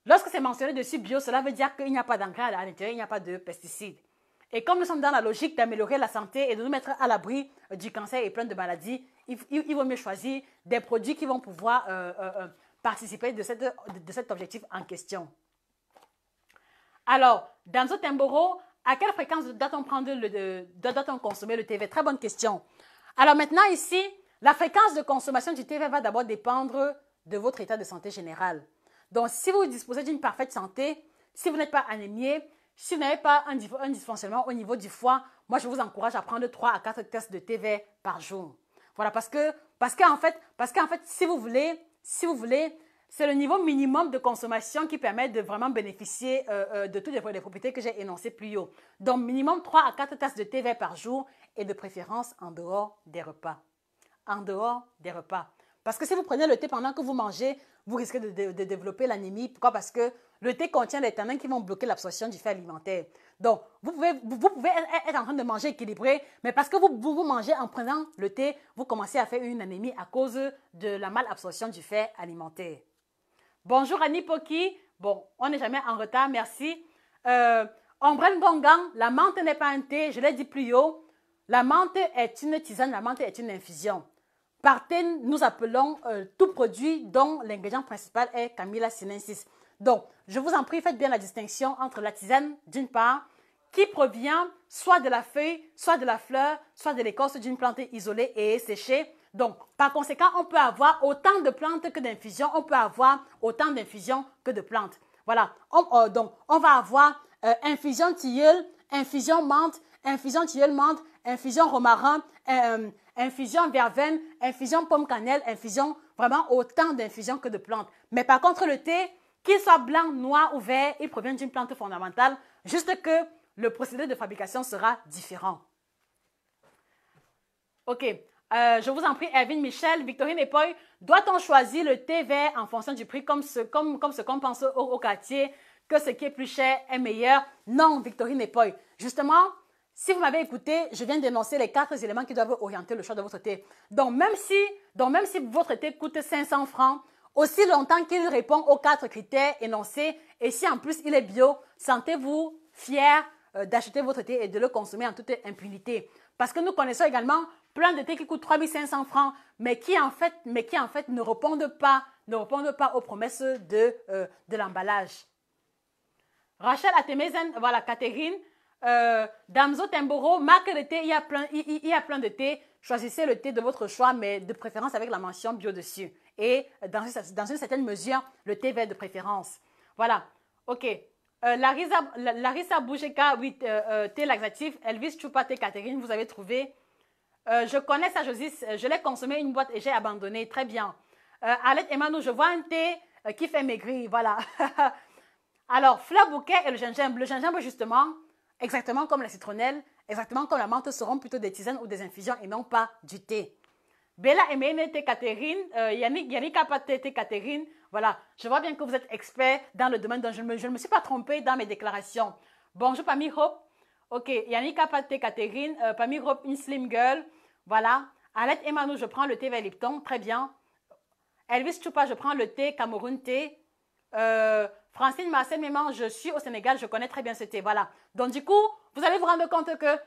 lorsque c'est mentionné dessus bio, cela veut dire qu'il n'y a pas d'engrais à l'intérieur, il n'y a pas de pesticides. Et comme nous sommes dans la logique d'améliorer la santé et de nous mettre à l'abri du cancer et plein de maladies, il vaut mieux choisir des produits qui vont pouvoir participer de cet objectif en question. Alors, dans ce Temboro, à quelle fréquence doit-on consommer le thé vert? Très bonne question. Alors maintenant ici, la fréquence de consommation du thé vert va d'abord dépendre de votre état de santé général. Donc, si vous disposez d'une parfaite santé, si vous n'êtes pas anémié, si vous n'avez pas un dysfonctionnement au niveau du foie, moi, je vous encourage à prendre 3 à 4 tasses de thé vert par jour. Voilà, parce qu'en fait, si vous voulez, c'est le niveau minimum de consommation qui permet de vraiment bénéficier de toutes les propriétés que j'ai énoncées plus haut. Donc, minimum 3 à 4 tasses de thé vert par jour et de préférence en dehors des repas. En dehors des repas. Parce que si vous prenez le thé pendant que vous mangez, vous risquez de développer l'anémie. Pourquoi? Parce que le thé contient des tanins qui vont bloquer l'absorption du fer alimentaire. Donc, vous pouvez être en train de manger équilibré, mais parce que vous mangez en prenant le thé, vous commencez à faire une anémie à cause de la malabsorption du fer alimentaire. Bonjour Annie Poki. Bon, on n'est jamais en retard, merci. Ombren Gongan, la menthe n'est pas un thé, je l'ai dit plus haut. La menthe est une tisane, la menthe est une infusion. Par thé, nous appelons tout produit dont l'ingrédient principal est Camilla sinensis. Donc, je vous en prie, faites bien la distinction entre la tisane, d'une part, qui provient soit de la feuille, soit de la fleur, soit de l'écorce d'une plante isolée et séchée. Donc, par conséquent, on peut avoir autant de plantes que d'infusions, on peut avoir autant d'infusions que de plantes. Voilà, donc on va avoir infusion tilleul, infusion menthe, infusion tilleul menthe, infusion romarin, infusion verveine, infusion pomme cannelle, infusion, vraiment autant d'infusions que de plantes. Mais par contre, le thé, qu'il soit blanc, noir ou vert, il provient d'une plante fondamentale, juste que le procédé de fabrication sera différent. Ok, je vous en prie, Erwin Michel, Victorine Epoy, doit-on choisir le thé vert en fonction du prix comme ce qu'on pense au quartier, que ce qui est plus cher est meilleur? Non, Victorine Epoy. Justement, si vous m'avez écouté, je viens d'énoncer les 4 éléments qui doivent orienter le choix de votre thé. Donc, même si votre thé coûte 500 francs, aussi longtemps qu'il répond aux 4 critères énoncés, et si en plus il est bio, sentez-vous fier d'acheter votre thé et de le consommer en toute impunité. Parce que nous connaissons également plein de thés qui coûtent 3500 francs, mais qui en fait ne répondent pas aux promesses de l'emballage. Rachel Atemezen, voilà, Catherine, Damso Temboro, marque de thé, il y a plein de thés. Choisissez le thé de votre choix, mais de préférence avec la mention bio dessus. Et dans une certaine mesure, le thé vert de préférence. Voilà, ok. Larissa Boujeka, oui, thé laxatif. Elvis Choupa, thé Catherine, vous avez trouvé. Je connais ça, Josis. Je l'ai consommé une boîte et j'ai abandonné. Très bien. Alette Emmanuel, je vois un thé qui fait maigrir. Voilà. Alors, fleur bouquet et le gingembre. Le gingembre, justement, exactement comme la citronnelle, exactement comme la menthe, seront plutôt des tisanes ou des infusions et non pas du thé. Bella Emene Thé Catherine, Yannick Apate Thé Catherine. Voilà, je vois bien que vous êtes expert dans le domaine, donc je ne me suis pas trompée dans mes déclarations. Bonjour, Pammy Hope. Ok, Yannick Apate Thé Catherine, Pammy Hope, une slim girl. Voilà. Alette Emmanuel, je prends le thé vert Lipton. Très bien. Elvis Choupa, je prends le thé Cameroun thé. Francine Marcel Méman, je suis au Sénégal, je connais très bien ce thé. Voilà. Donc, du coup, vous allez vous rendre compte que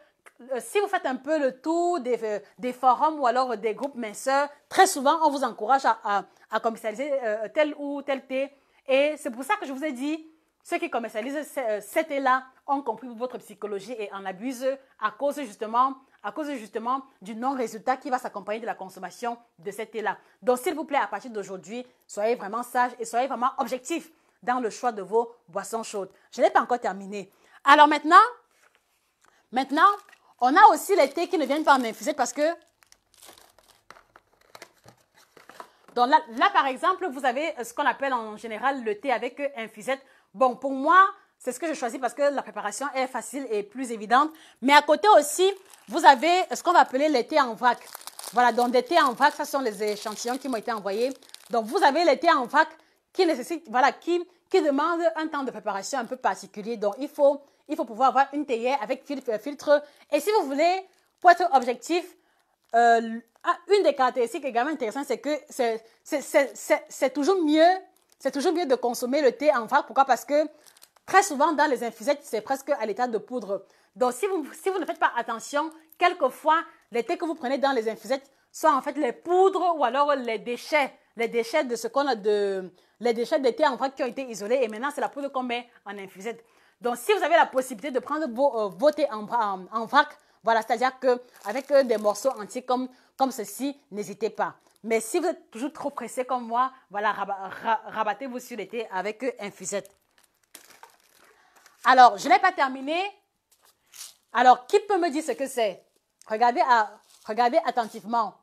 si vous faites un peu le tour des forums ou alors des groupes minceurs, très souvent, on vous encourage à commercialiser tel ou tel thé. Et c'est pour ça que je vous ai dit, ceux qui commercialisent ces thés-là ont compris votre psychologie et en abusent à cause justement du non-résultat qui va s'accompagner de la consommation de ces thés-là. Donc, s'il vous plaît, à partir d'aujourd'hui, soyez vraiment sages et soyez vraiment objectifs dans le choix de vos boissons chaudes. Je n'ai pas encore terminé. Alors maintenant, on a aussi les thés qui ne viennent pas en infusette parce que... Donc là, par exemple, vous avez ce qu'on appelle en général le thé avec infusette. Bon, pour moi, c'est ce que je choisis parce que la préparation est facile et plus évidente. Mais à côté aussi, vous avez ce qu'on va appeler les thés en vrac. Voilà, donc des thés en vrac, ce sont les échantillons qui m'ont été envoyés. Donc vous avez les thés en vrac qui nécessitent, voilà, qui demandent un temps de préparation un peu particulier. Donc il faut pouvoir avoir une théière avec filtre. Et si vous voulez, pour être objectif, une des caractéristiques également intéressantes, c'est que c'est toujours mieux de consommer le thé en vrac. Pourquoi? Parce que très souvent, dans les infusettes, c'est presque à l'état de poudre. Donc, si vous ne faites pas attention, quelquefois, les thés que vous prenez dans les infusettes sont en fait les poudres ou alors les déchets de ce qu'on a les déchets des thés en vrac qui ont été isolés et maintenant, c'est la poudre qu'on met en infusette. Donc, si vous avez la possibilité de prendre vos thés en vrac, voilà, c'est-à-dire qu'avec des morceaux entiers comme ceci, n'hésitez pas. Mais si vous êtes toujours trop pressé comme moi, voilà, rabattez-vous sur les thés avec infusette. Alors, je n'ai pas terminé. Alors, qui peut me dire ce que c'est? Regardez attentivement.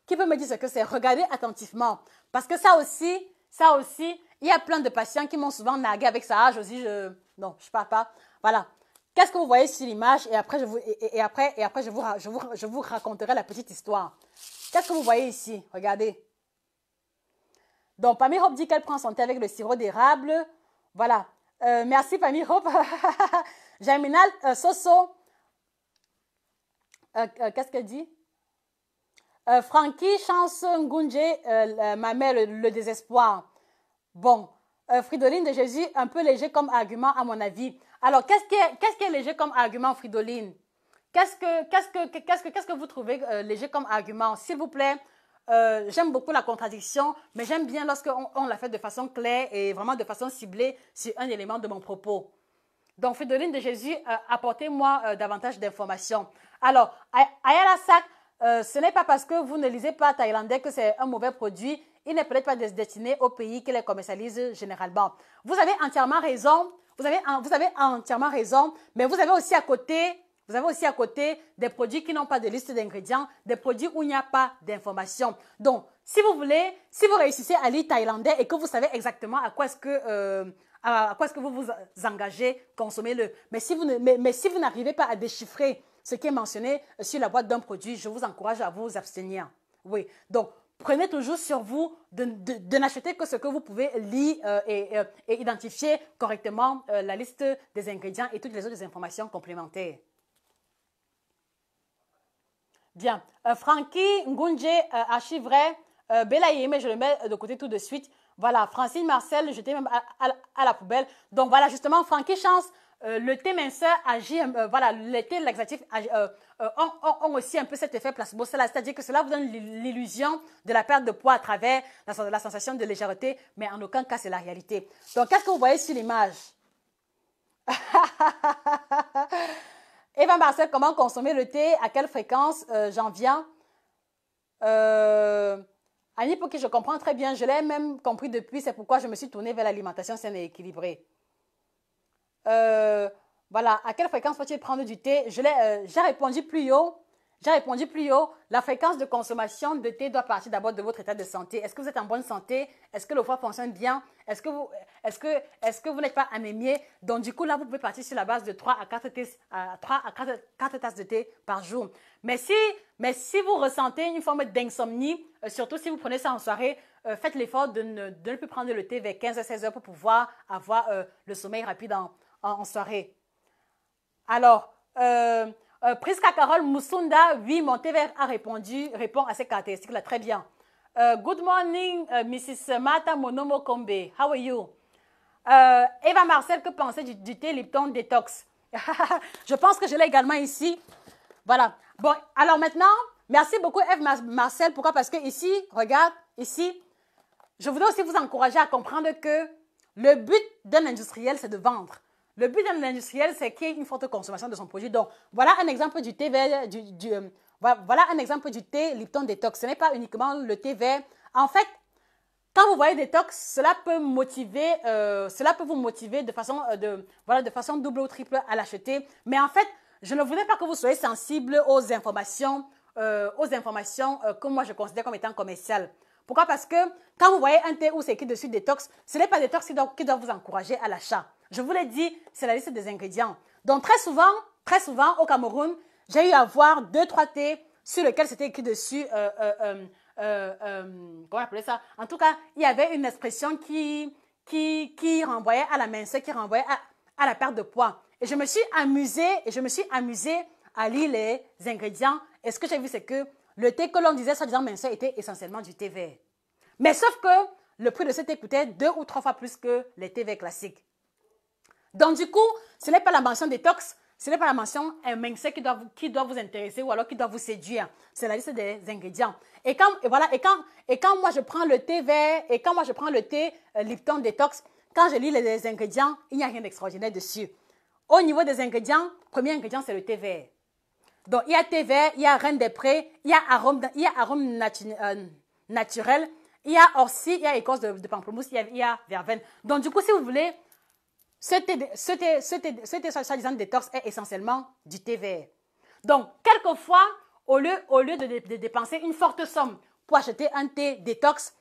Qui peut me dire ce que c'est? Regardez attentivement. Parce que ça aussi, il y a plein de patients qui m'ont souvent nargué avec ça. Ah, Josie, non, je ne parle pas. Voilà. Qu'est-ce que vous voyez sur l'image? Et après, je vous raconterai la petite histoire. Qu'est-ce que vous voyez ici? Regardez. Donc, Pammy Hope dit qu'elle prend son thé avec le sirop d'érable. Voilà. Merci, Pammy Hope. Germinal Soso. Qu'est-ce qu'elle dit? Frankie Chance Ngunje, ma mère, le désespoir. Bon. Fridoline de Jésus, un peu léger comme argument, à mon avis. Alors, qu'est-ce qui est léger comme argument, Fridoline? Qu'est-ce que vous trouvez léger comme argument? S'il vous plaît, j'aime beaucoup la contradiction, mais j'aime bien lorsqu'on la fait de façon claire et vraiment de façon ciblée sur un élément de mon propos. Donc, Fridoline de Jésus, apportez-moi davantage d'informations. Alors, Ayala Sak, ce n'est pas parce que vous ne lisez pas thaïlandais que c'est un mauvais produit. Il n'est peut-être pas destiné au pays qui les commercialise généralement. Vous avez entièrement raison. Vous avez entièrement raison, mais vous avez aussi à côté des produits qui n'ont pas de liste d'ingrédients, des produits où il n'y a pas d'information. Donc, si vous réussissez à lire thaïlandais et que vous savez exactement à quoi est-ce que vous vous engagez, consommez-le. Mais si vous n'arrivez pas à déchiffrer ce qui est mentionné sur la boîte d'un produit, je vous encourage à vous abstenir. Oui, donc prenez toujours sur vous de n'acheter que ce que vous pouvez lire et identifier correctement la liste des ingrédients et toutes les autres informations complémentaires. Bien. Frankie Ngunje, archi vrai. Bella Yémé, je le mets de côté tout de suite. Voilà. Francine Marcel, jeté même à la poubelle. Donc voilà, justement, Frankie Chance, le thé minceur agit, voilà, les thés laxatifs ont aussi un peu cet effet placebo, c'est-à-dire que cela vous donne l'illusion de la perte de poids à travers la sensation de légèreté, mais en aucun cas c'est la réalité. Donc, qu'est-ce que vous voyez sur l'image? Eva Marcel, comment consommer le thé? À quelle fréquence? J'en viens. Annie, pour qui je comprends très bien, je l'ai même compris depuis, c'est pourquoi je me suis tournée vers l'alimentation saine et équilibrée. voilà, à quelle fréquence faut-il prendre du thé? J'ai répondu plus haut. J'ai répondu plus haut, la fréquence de consommation de thé doit partir d'abord de votre état de santé. Est-ce que vous êtes en bonne santé? Est-ce que le foie fonctionne bien? Est-ce que vous n'êtes pas anémié? Donc, du coup, là, vous pouvez partir sur la base de 3 à 4 tasses de thé par jour. Mais si vous ressentez une forme d'insomnie, surtout si vous prenez ça en soirée, faites l'effort de ne plus prendre le thé vers 15 à 16 heures pour pouvoir avoir le sommeil rapide en soirée. Alors, Priska Carole Moussunda, oui, mon TV répond à ces caractéristiques-là, très bien. Good morning, Mrs. Mata Monomo Kombe, how are you? Eva Marcel, que pensez du thé Lipton Detox? Je pense que je l'ai également ici. Voilà. Bon, alors maintenant, merci beaucoup Eva Marcel. Pourquoi? Parce que ici, regarde, ici, je voudrais aussi vous encourager à comprendre que le but d'un industriel, c'est de vendre. Le but d'un industriel, c'est qu'il y ait une forte consommation de son produit. Donc, voilà un exemple du thé vert, voilà un exemple du thé Lipton Detox. Ce n'est pas uniquement le thé vert. En fait, quand vous voyez détox, cela peut vous motiver de façon double ou triple à l'acheter. Mais en fait, je ne voudrais pas que vous soyez sensible aux informations que moi je considère comme étant commerciales. Pourquoi? Parce que quand vous voyez un thé où c'est écrit dessus détox, ce n'est pas détox qui doit vous encourager à l'achat. Je vous l'ai dit, c'est la liste des ingrédients. Donc très souvent au Cameroun, j'ai eu à voir 2-3 thés sur lesquels c'était écrit dessus, comment on appelait ça? En tout cas, il y avait une expression qui renvoyait à la minceur, qui renvoyait à la perte de poids. Et je me suis amusée à lire les ingrédients. Et ce que j'ai vu, c'est que le thé que l'on disait soi-disant minceur était essentiellement du thé vert. Mais sauf que le prix de ce thé coûtait 2 ou 3 fois plus que les thés verts classiques. Donc du coup, ce n'est pas la mention détox, ce n'est pas la mention minceur qui doit vous intéresser ou alors qui doit vous séduire. C'est la liste des ingrédients. Et quand moi je prends le thé vert, et quand moi je prends le thé Lipton Detox, quand je lis les ingrédients, il n'y a rien d'extraordinaire dessus. Au niveau des ingrédients, premier ingrédient, c'est le thé vert. Donc, il y a thé vert, il y a reine des prés, il y a arôme naturel, il y a ortie, il y a écorce de pamplemousse, il y a verveine. Donc, du coup, si vous voulez, ce thé soi-disant détox est essentiellement du thé vert. Donc, quelquefois, au lieu de dépenser une forte somme pour acheter un thé détox,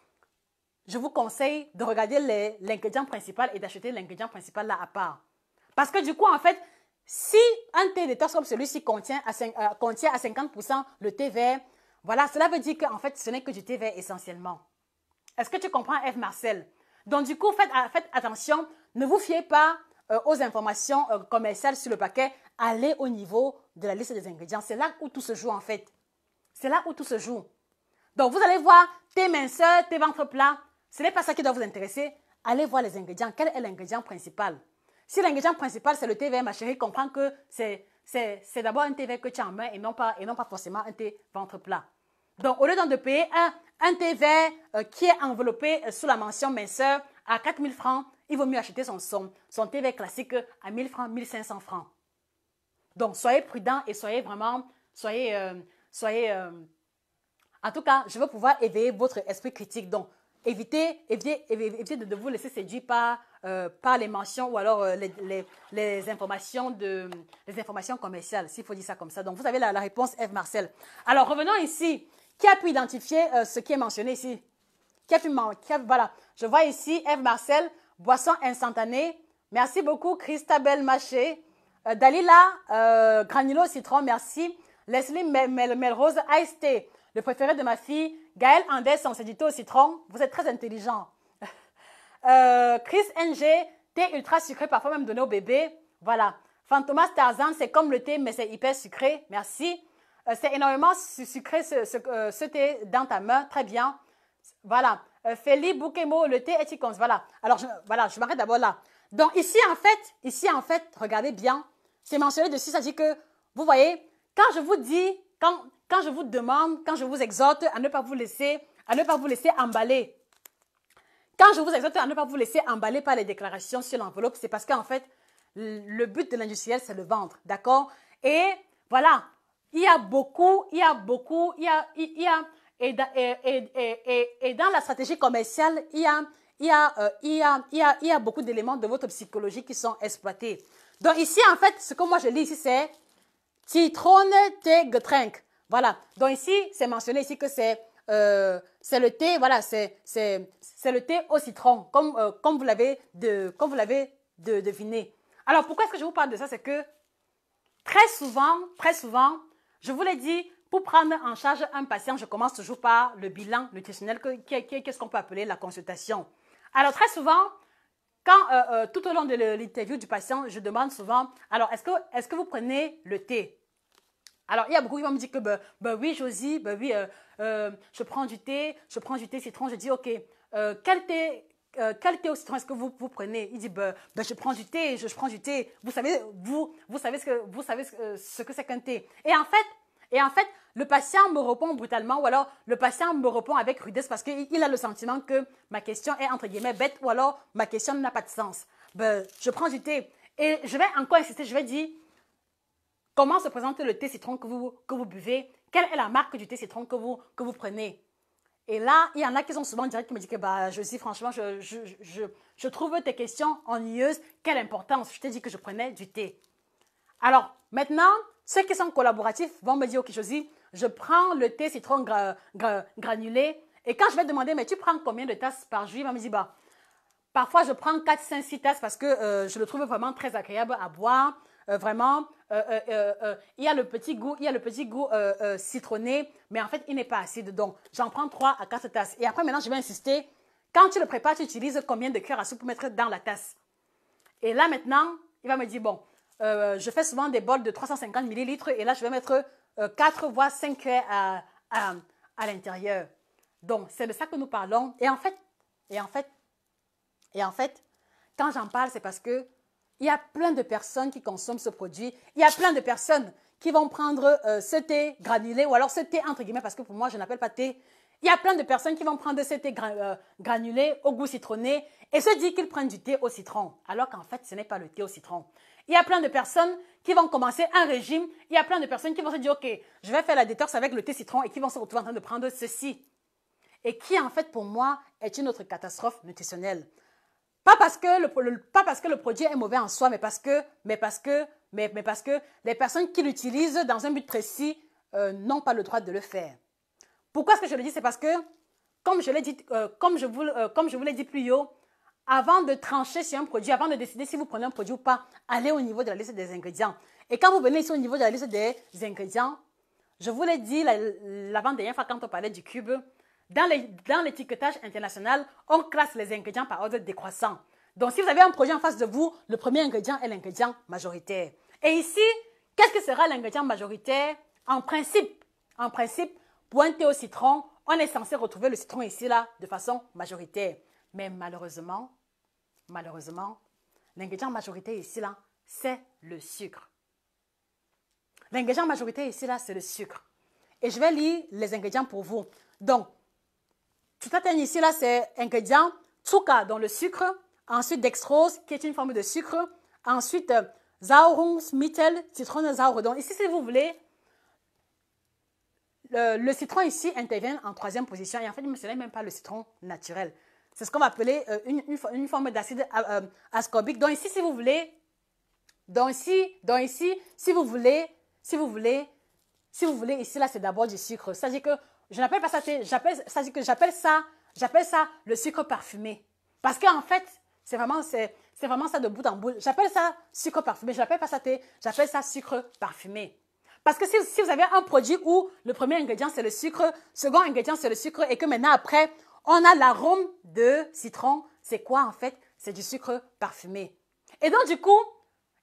je vous conseille de regarder l'ingrédient principal et d'acheter l'ingrédient principal là à part. Parce que du coup, en fait, si un thé détox comme celui-ci contient à 50% le thé vert, voilà, cela veut dire qu'en fait, ce n'est que du thé vert essentiellement. Est-ce que tu comprends, F. Marcel? Donc, du coup, faites attention, ne vous fiez pas aux informations commerciales sur le paquet, allez au niveau de la liste des ingrédients. C'est là où tout se joue, en fait. C'est là où tout se joue. Donc, vous allez voir thé minceur, thé ventre plat. Ce n'est pas ça qui doit vous intéresser. Allez voir les ingrédients. Quel est l'ingrédient principal? Si l'ingrédient principal, c'est le thé vert, ma chérie, comprends que c'est d'abord un thé vert que tu as en main et non pas forcément un thé ventre plat. Donc, au lieu de payer un thé vert qui est enveloppé sous la mention minceur à 4 000 francs, il vaut mieux acheter son thé vert classique à 1 000 francs, 1 500 francs. Donc, soyez prudents et en tout cas, je veux pouvoir éveiller votre esprit critique. Donc, évitez de vous laisser séduire par les mentions ou alors les informations commerciales, s'il faut dire ça comme ça. Donc, vous avez la réponse F. Marcel. Alors, revenons ici. Qui a pu identifier ce qui est mentionné ici? Voilà, je vois ici F. Marcel, boisson instantanée. Merci beaucoup, Christabel Maché. Dalila, granulo citron, merci. Leslie Melrose, Ice Tea. Le préféré de ma fille, Gaël Andes, son sédito au citron. Vous êtes très intelligent. Chris NG, thé ultra sucré, parfois même donné au bébé. Voilà. Fantomas Tarzan, c'est comme le thé, mais c'est hyper sucré. Merci. C'est énormément sucré ce thé dans ta main. Très bien. Voilà. Feli Boukemo, le thé est icône. Voilà. Alors, je m'arrête d'abord là. Donc, ici, en fait, regardez bien. C'est mentionné dessus, ça dit que, vous voyez, quand je vous dis, quand je vous demande, quand je vous exhorte à ne pas vous laisser emballer. Quand je vous exhorte à ne pas vous laisser emballer par les déclarations sur l'enveloppe, c'est parce qu'en fait, le but de l'industriel, c'est le vendre. D'accord? Et voilà. Et dans la stratégie commerciale, il il y a beaucoup d'éléments de votre psychologie qui sont exploités. Donc ici, en fait, ce que moi je lis ici, c'est Citrone thé Getränk. Voilà. Donc ici, c'est mentionné ici que c'est le thé, voilà, c'est le thé au citron, comme vous l'avez deviné. Alors, pourquoi est-ce que je vous parle de ça? C'est que très souvent, je vous l'ai dit, pour prendre en charge un patient, je commence toujours par le bilan nutritionnel, qu'est-ce qu'on peut appeler la consultation. Alors, très souvent, quand tout au long de l'interview du patient, je demande souvent, alors, est-ce que vous prenez le thé? Alors, il y a beaucoup qui vont me dire que, oui, Josie, oui, je prends du thé citron. Je dis, OK, quel thé au citron est-ce que vous prenez? Il dit, je prends du thé, je prends du thé. Vous savez ce que c'est qu'un thé. Et en fait, le patient me répond brutalement ou alors le patient me répond avec rudesse parce qu'il a le sentiment que ma question est entre guillemets bête ou alors ma question n'a pas de sens. Je prends du thé. Et je vais encore insister, je vais dire, comment se présente le thé citron que vous buvez? Quelle est la marque du thé citron que vous prenez? Et là, il y en a qui sont souvent directs qui me disent que je dis franchement, je trouve tes questions ennuyeuses. Quelle importance? Je t'ai dit que je prenais du thé. Alors, maintenant, ceux qui sont collaboratifs vont me dire, OK, Josie, je prends le thé citron granulé. Et quand je vais demander, mais tu prends combien de tasses par jour? Il va me dire, parfois je prends 4, 5, 6 tasses parce que je le trouve vraiment très agréable à boire. Vraiment, il y a le petit goût, citronné, mais en fait, il n'est pas acide. Donc, j'en prends 3 à 4 tasses. Et après, maintenant, je vais insister. Quand tu le prépares, tu utilises combien de cuillères à soupe pour mettre dans la tasse? Et là, maintenant, il va me dire, je fais souvent des bols de 350 millilitres et là, je vais mettre 4 voire 5 cuillères à l'intérieur. Donc, c'est de ça que nous parlons. Et en fait, quand j'en parle, c'est parce que il y a plein de personnes qui consomment ce produit. Il y a plein de personnes qui vont prendre ce thé granulé ou alors ce thé entre guillemets parce que pour moi, je n'appelle pas thé. Il y a plein de personnes qui vont prendre ce thé granulé au goût citronné et se dire qu'ils prennent du thé au citron alors qu'en fait, ce n'est pas le thé au citron. Il y a plein de personnes qui vont commencer un régime. Il y a plein de personnes qui vont se dire, OK, je vais faire la détox avec le thé citron et qui vont se retrouver en train de prendre ceci. Et qui, en fait, pour moi, est une autre catastrophe nutritionnelle. Pas parce que le produit est mauvais en soi, mais parce que les personnes qui l'utilisent dans un but précis n'ont pas le droit de le faire. Pourquoi est-ce que je le dis? C'est parce que, comme je vous l'ai dit plus haut, avant de trancher sur un produit, avant de décider si vous prenez un produit ou pas, allez au niveau de la liste des ingrédients. Et quand vous venez ici au niveau de la liste des ingrédients, je vous l'ai dit l'avant-dernière fois quand on parlait du cube, dans l'étiquetage international, on classe les ingrédients par ordre décroissant. Donc, si vous avez un produit en face de vous, le premier ingrédient est l'ingrédient majoritaire. Et ici, qu'est-ce que sera l'ingrédient majoritaire? En principe, pour un thé au citron, on est censé retrouver le citron ici, là, de façon majoritaire. Mais malheureusement, l'ingrédient majoritaire ici, là, c'est le sucre. L'ingrédient majoritaire ici, là, c'est le sucre. Et je vais lire les ingrédients pour vous. Donc, tout à ici, là, c'est ingrédient Zucker, dans le sucre. Ensuite, dextrose, qui est une forme de sucre. Ensuite, Säurungsmittel, Zitronensäure. Donc, ici, si vous voulez, le citron ici intervient en 3e position. Et en fait, ce n'est même pas le citron naturel. C'est ce qu'on va appeler une forme d'acide ascorbique. Donc, ici, si vous voulez, si vous voulez, ici, là, c'est d'abord du sucre. C'est-à-dire que je n'appelle pas ça thé, j'appelle ça le sucre parfumé. Parce qu'en fait, c'est vraiment ça de bout en bout. J'appelle ça sucre parfumé, je n'appelle pas ça thé, j'appelle ça sucre parfumé. Parce que si vous avez un produit où le premier ingrédient, c'est le sucre, second ingrédient, c'est le sucre, et que maintenant, après, on a l'arôme de citron, c'est quoi en fait? C'est du sucre parfumé. Et donc, du coup,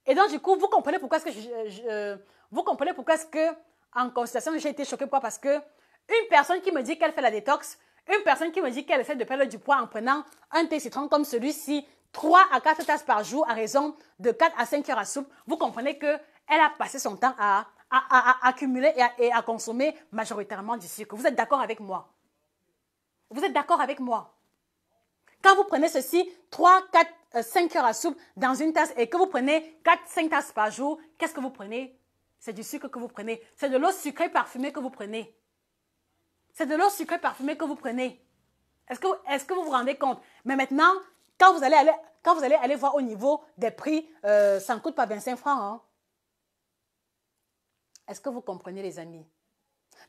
vous comprenez pourquoi est-ce que en consultation, j'ai été choquée parce que une personne qui me dit qu'elle fait la détox, une personne qui me dit qu'elle essaie de perdre du poids en prenant un thé citron comme celui-ci, 3 à 4 tasses par jour à raison de 4 à 5 heures à soupe, vous comprenez qu'elle a passé son temps à accumuler et à consommer majoritairement du sucre. Vous êtes d'accord avec moi? Vous êtes d'accord avec moi? Quand vous prenez ceci, 3, 4, 5 heures à soupe dans une tasse et que vous prenez 4, 5 tasses par jour, qu'est-ce que vous prenez? C'est du sucre que vous prenez. C'est de l'eau sucrée parfumée que vous prenez. C'est de l'eau sucrée parfumée que vous prenez. Est-ce que vous vous rendez compte? Mais maintenant, quand vous allez aller voir au niveau des prix, ça ne coûte pas 25 francs. Hein? Est-ce que vous comprenez, les amis?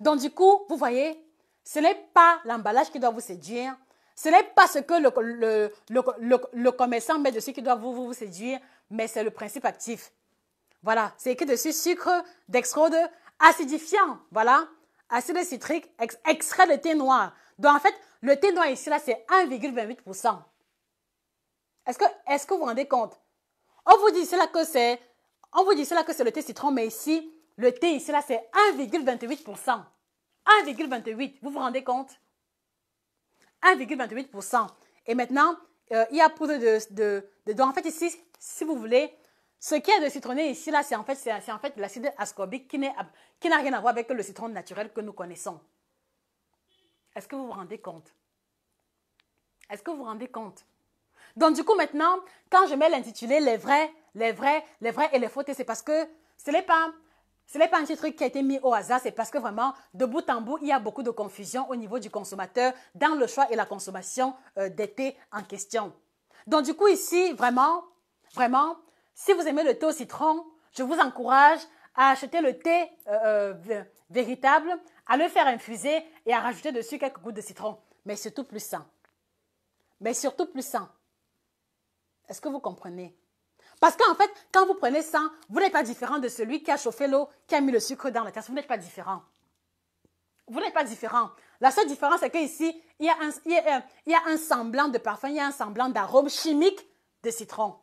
Donc, du coup, vous voyez, ce n'est pas l'emballage qui doit vous séduire. Ce n'est pas ce que le commerçant met dessus qui doit vous séduire, mais c'est le principe actif. Voilà, c'est écrit dessus sucre dextrose acidifiant. Voilà, acide citrique, extrait de thé noir. Donc, en fait, le thé noir ici, là, c'est 1,28%. Est-ce que vous vous rendez compte? On vous dit là que c'est le thé citron, mais ici, le thé ici, là, c'est 1,28%. 1,28%. Vous vous rendez compte? 1,28%. Et maintenant, il y a poudre donc, en fait, ici, si vous voulez, ce qui est de citronné ici, là, c'est en fait l'acide ascorbique qui n'a rien à voir avec le citron naturel que nous connaissons. Est-ce que vous vous rendez compte? Est-ce que vous vous rendez compte? Donc, du coup, maintenant, quand je mets l'intitulé les vrais et les faux thés, c'est parce que ce n'est pas un petit truc qui a été mis au hasard, c'est parce que vraiment, de bout en bout, il y a beaucoup de confusion au niveau du consommateur dans le choix et la consommation des thés en question. Donc, du coup, ici, vraiment, si vous aimez le thé au citron, je vous encourage à acheter le thé véritable, à le faire infuser et à rajouter dessus quelques gouttes de citron. Mais surtout plus sain. Est-ce que vous comprenez? Parce qu'en fait, quand vous prenez ça, vous n'êtes pas différent de celui qui a chauffé l'eau, qui a mis le sucre dans la tasse. Vous n'êtes pas différent. Vous n'êtes pas différent. La seule différence, c'est qu'ici, il y a un semblant de parfum, il y a un semblant d'arôme chimique de citron.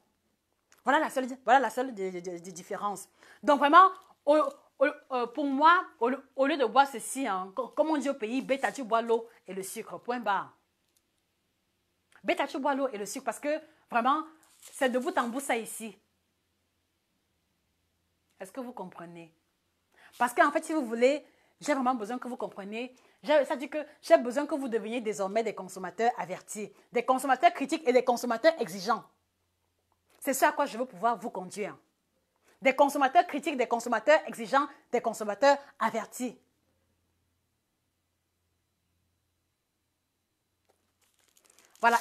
Voilà la seule différence. Donc vraiment, pour moi, au lieu de boire ceci, hein, comme on dit au pays, bêta, tu bois l'eau et le sucre, point barre. Bêta, tu bois l'eau et le sucre parce que vraiment, c'est de bout en bout ça ici. Est-ce que vous comprenez? Parce qu'en fait, si vous voulez, j'ai vraiment besoin que vous compreniez. Ça dit que j'ai besoin que vous deveniez désormais des consommateurs avertis, des consommateurs critiques et des consommateurs exigeants. C'est ça à quoi je veux pouvoir vous conduire. Des consommateurs critiques, des consommateurs exigeants, des consommateurs avertis. Voilà,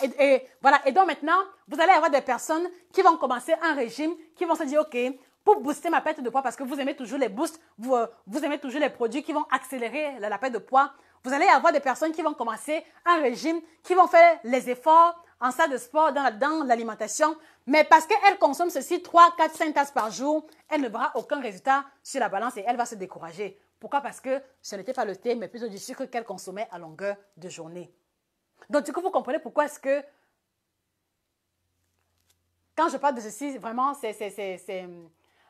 et donc maintenant, vous allez avoir des personnes qui vont commencer un régime, qui vont se dire, OK, pour booster ma perte de poids, parce que vous aimez toujours les boosts, vous aimez toujours les produits qui vont accélérer la perte de poids, vous allez avoir des personnes qui vont commencer un régime, qui vont faire les efforts en salle de sport, dans l'alimentation, mais parce qu'elle consomme ceci 3, 4, 5 tasses par jour, elle ne verra aucun résultat sur la balance et elle va se décourager. Pourquoi? Parce que ce n'était pas le thé, mais plutôt du sucre qu'elle consommait à longueur de journée. Donc, du coup, vous comprenez pourquoi est-ce que, quand je parle de ceci, vraiment,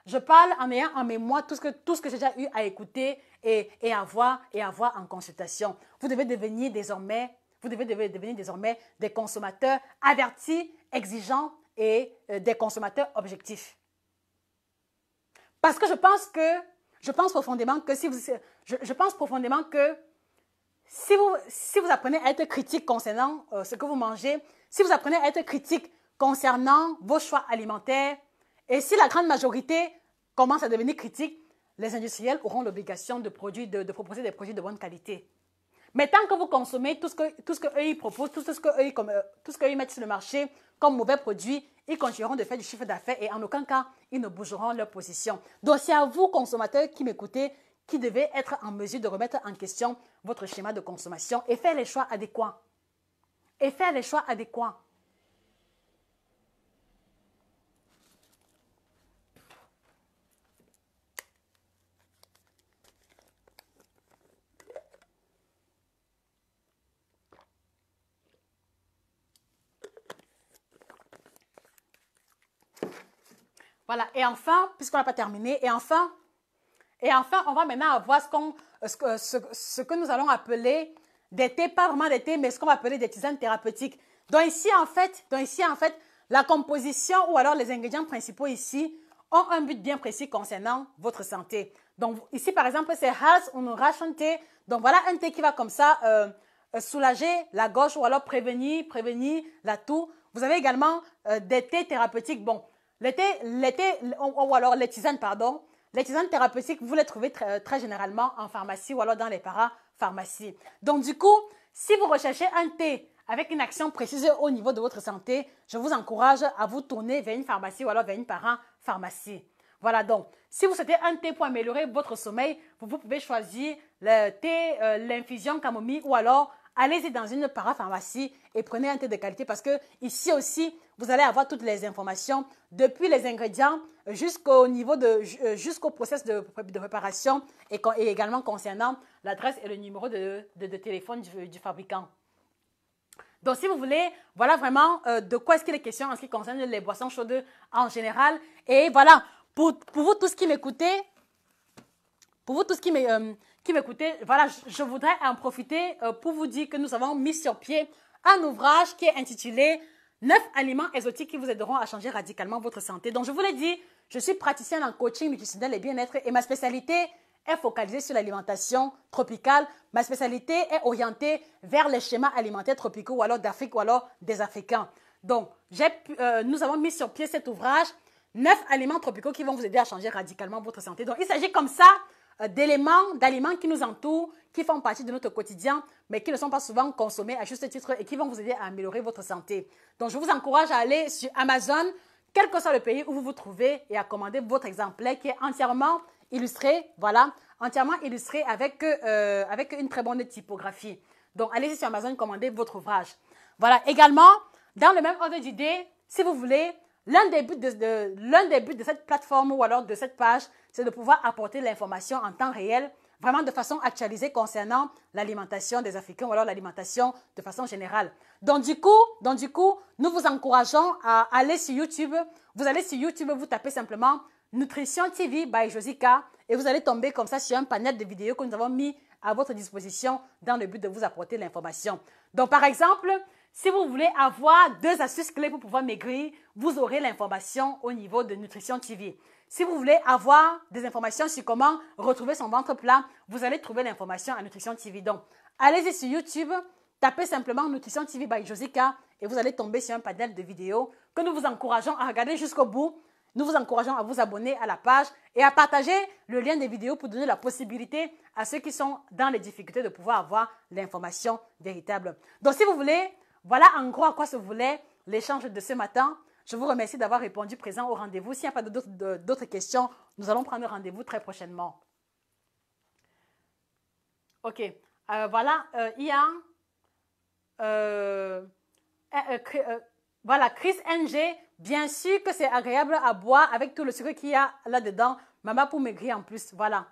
je parle en ayant en mémoire tout ce que j'ai déjà eu à écouter et à voir en consultation. Vous devez devenir désormais des consommateurs avertis, exigeants et des consommateurs objectifs. Parce que je pense profondément que si vous apprenez à être critique concernant ce que vous mangez, si vous apprenez à être critique concernant vos choix alimentaires, et si la grande majorité commence à devenir critique, les industriels auront l'obligation de proposer des produits de bonne qualité. Mais tant que vous consommez tout ce qu'eux ils proposent, tout ce qu'eux ils mettent sur le marché comme mauvais produits, ils continueront de faire du chiffre d'affaires et en aucun cas, ils ne bougeront leur position. Donc, c'est à vous, consommateurs qui m'écoutez, qui devez être en mesure de remettre en question votre schéma de consommation et faire les choix adéquats. Voilà, et enfin, puisqu'on n'a pas terminé, et enfin, on va maintenant avoir ce que nous allons appeler des thés, pas vraiment des thés, mais ce qu'on va appeler des tisanes thérapeutiques. Donc ici, en fait, la composition ou alors les ingrédients principaux ici ont un but bien précis concernant votre santé. Donc ici, par exemple, c'est Hals und thé. Donc voilà un thé qui va comme ça soulager la gorge ou alors prévenir la toux. Vous avez également des thés thérapeutiques. Bon, les tisanes, pardon. Les tisanes thérapeutiques, vous les trouvez très généralement en pharmacie ou alors dans les parapharmacies. Donc, du coup, si vous recherchez un thé avec une action précise au niveau de votre santé, je vous encourage à vous tourner vers une pharmacie ou alors vers une parapharmacie. Voilà donc, si vous souhaitez un thé pour améliorer votre sommeil, vous pouvez choisir le thé, l'infusion camomille ou alors allez-y dans une parapharmacie et prenez un thé de qualité parce que ici aussi, vous allez avoir toutes les informations depuis les ingrédients jusqu'au niveau jusqu'au process de préparation et également concernant l'adresse et le numéro de téléphone du fabricant. Donc, si vous voulez, voilà vraiment de quoi est-ce qu'il est question en ce qui concerne les boissons chaudes en général. Et voilà, pour vous tous qui m'écoutez, voilà, je voudrais en profiter pour vous dire que nous avons mis sur pied un ouvrage qui est intitulé « 9 aliments exotiques qui vous aideront à changer radicalement votre santé ». Donc, je vous l'ai dit, je suis praticienne en coaching nutritionnel et bien-être et ma spécialité est focalisée sur l'alimentation tropicale. Ma spécialité est orientée vers les schémas alimentaires tropicaux ou alors d'Afrique ou alors des Africains. Donc, nous avons mis sur pied cet ouvrage « 9 aliments tropicaux qui vont vous aider à changer radicalement votre santé ». Donc, il s'agit comme ça d'aliments qui nous entourent, qui font partie de notre quotidien, mais qui ne sont pas souvent consommés à juste titre et qui vont vous aider à améliorer votre santé. Donc, je vous encourage à aller sur Amazon, quel que soit le pays où vous vous trouvez, et à commander votre exemplaire qui est entièrement illustré, voilà, entièrement illustré avec une très bonne typographie. Donc, allez-y sur Amazon, commandez votre ouvrage. Voilà, également, dans le même ordre d'idée, si vous voulez, l'un des buts de cette plateforme ou alors de cette page, c'est de pouvoir apporter l'information en temps réel, vraiment de façon actualisée concernant l'alimentation des Africains ou alors l'alimentation de façon générale. Donc du coup, nous vous encourageons à aller sur YouTube. Vous allez sur YouTube, vous tapez simplement Nutrition TV by Josica et vous allez tomber comme ça sur un panel de vidéos que nous avons mis à votre disposition dans le but de vous apporter l'information. Donc par exemple, si vous voulez avoir 2 astuces clés pour pouvoir maigrir, vous aurez l'information au niveau de Nutrition TV. Si vous voulez avoir des informations sur comment retrouver son ventre plat, vous allez trouver l'information à Nutrition TV. Donc, allez-y sur YouTube, tapez simplement Nutrition TV by Josica et vous allez tomber sur un panel de vidéos que nous vous encourageons à regarder jusqu'au bout. Nous vous encourageons à vous abonner à la page et à partager le lien des vidéos pour donner la possibilité à ceux qui sont dans les difficultés de pouvoir avoir l'information véritable. Donc, si vous voulez, voilà en gros à quoi se voulait l'échange de ce matin. Je vous remercie d'avoir répondu présent au rendez-vous. S'il n'y a pas d'autres questions, nous allons prendre rendez-vous très prochainement. Ok, voilà, voilà, Chris NG, bien sûr que c'est agréable à boire avec tout le sucre qu'il y a là-dedans. Maman pour maigrir en plus, voilà.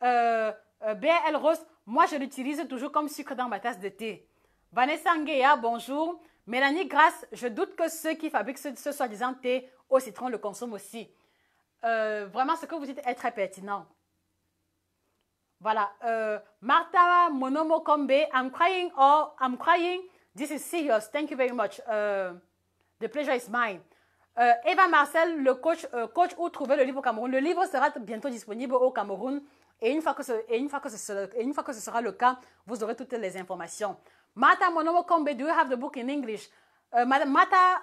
BL Rose, moi je l'utilise toujours comme sucre dans ma tasse de thé. Vanessa Nguea, bonjour. Mélanie Grasse, je doute que ceux qui fabriquent ce soi-disant thé au citron le consomment aussi. Vraiment, ce que vous dites est très pertinent. Voilà. Martha Monomo Kombe, I'm crying. This is serious. Thank you very much. The pleasure is mine. Eva Marcel, le coach où trouver le livre au Cameroun. Le livre sera bientôt disponible au Cameroun. Et une fois que ce sera le cas, vous aurez toutes les informations. Mata Monomo Kombe, do you have the book in English? Mata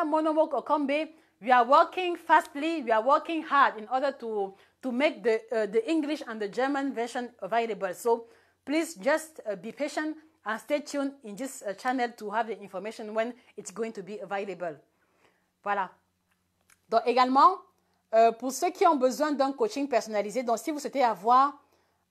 Monomo Kombe, we are working fastly, we are working hard in order to make the English and the German version available. So please just be patient and stay tuned in this channel to have the information when it's going to be available. Voilà. Donc également, pour ceux qui ont besoin d'un coaching personnalisé, donc si vous souhaitez avoir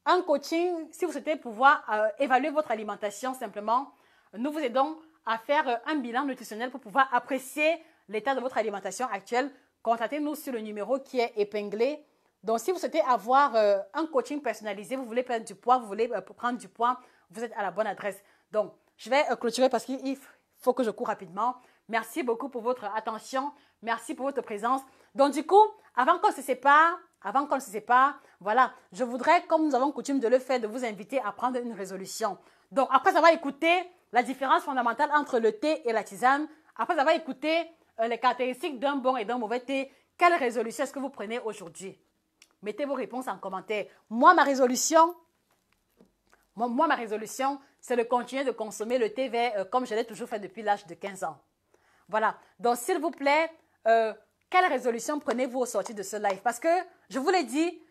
un coaching, si vous souhaitez pouvoir évaluer votre alimentation simplement, nous vous aidons à faire un bilan nutritionnel pour pouvoir apprécier l'état de votre alimentation actuelle. Contactez-nous sur le numéro qui est épinglé. Donc, si vous souhaitez avoir un coaching personnalisé, vous voulez perdre du poids, vous voulez prendre du poids, vous êtes à la bonne adresse. Donc, je vais clôturer parce qu'il faut que je cours rapidement. Merci beaucoup pour votre attention. Merci pour votre présence. Donc, du coup, avant qu'on se sépare, voilà, je voudrais, comme nous avons coutume de le faire, de vous inviter à prendre une résolution. Donc, après avoir écouté la différence fondamentale entre le thé et la tisane, après avoir écouté les caractéristiques d'un bon et d'un mauvais thé, quelle résolution est-ce que vous prenez aujourd'hui? Mettez vos réponses en commentaire. Moi, ma résolution, c'est de continuer de consommer le thé vert comme je l'ai toujours fait depuis l'âge de 15 ans. Voilà. Donc, s'il vous plaît, quelle résolution prenez-vous au sortir de ce live? Parce que, je vous l'ai dit,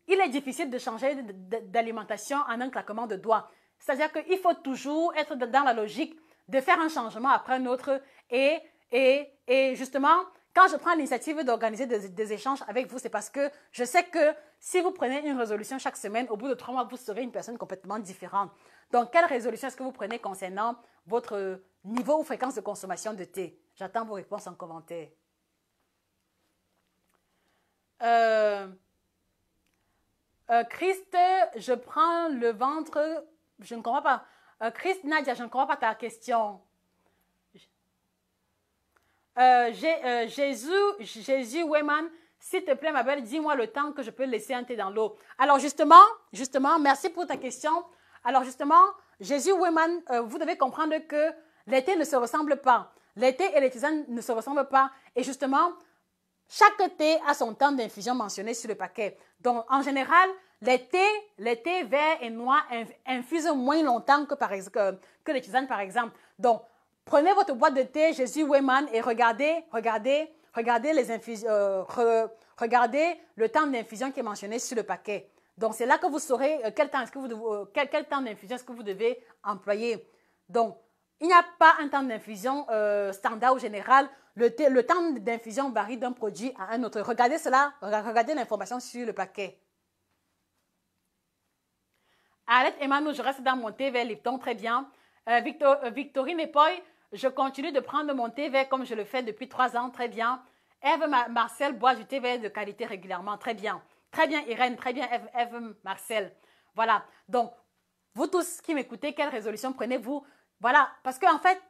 il est difficile de changer d'alimentation en un claquement de doigts. C'est-à-dire qu'il faut toujours être dans la logique de faire un changement après un autre. Et justement, quand je prends l'initiative d'organiser des échanges avec vous, c'est parce que je sais que si vous prenez une résolution chaque semaine, au bout de 3 mois, vous serez une personne complètement différente. Donc, quelle résolution est-ce que vous prenez concernant votre niveau ou fréquence de consommation de thé? J'attends vos réponses en commentaire. Christ, je prends le ventre. Je ne comprends pas. Christ, Nadia, je ne comprends pas ta question. Jésus Weyman, s'il te plaît, ma belle, dis-moi le temps que je peux laisser un thé dans l'eau. Alors, justement, merci pour ta question. Alors, justement, Jésus Weyman, vous devez comprendre que les thés ne se ressemblent pas. Les thés et les tisanes ne se ressemblent pas. Et justement, chaque thé a son temps d'infusion mentionné sur le paquet. Donc, en général, les thés verts et noirs infusent moins longtemps que les tisanes, par exemple. Donc, prenez votre boîte de thé Jésus Weyman et regardez le temps d'infusion qui est mentionné sur le paquet. Donc, c'est là que vous saurez quel temps d'infusion est-ce que vous devez employer. Donc, il n'y a pas un temps d'infusion standard ou général. Le temps d'infusion varie d'un produit à un autre. Regardez cela, regardez l'information sur le paquet. Arlette Emmanuel, je reste dans mon thé vert Lipton, très bien. Victorine Epoy, je continue de prendre mon thé vert comme je le fais depuis 3 ans, très bien. Eve Marcel boit du thé vert de qualité régulièrement, très bien. Très bien Irène, très bien Eve Marcel. Voilà, donc vous tous qui m'écoutez, quelle résolution prenez-vous? Voilà, parce qu'en fait,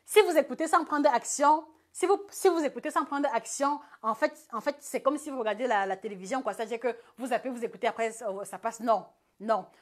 si vous écoutez sans prendre action, si vous écoutez sans prendre action, en fait c'est comme si vous regardez la télévision, quoi. C'est-à-dire que vous appelez, vous écoutez, après ça passe. Non.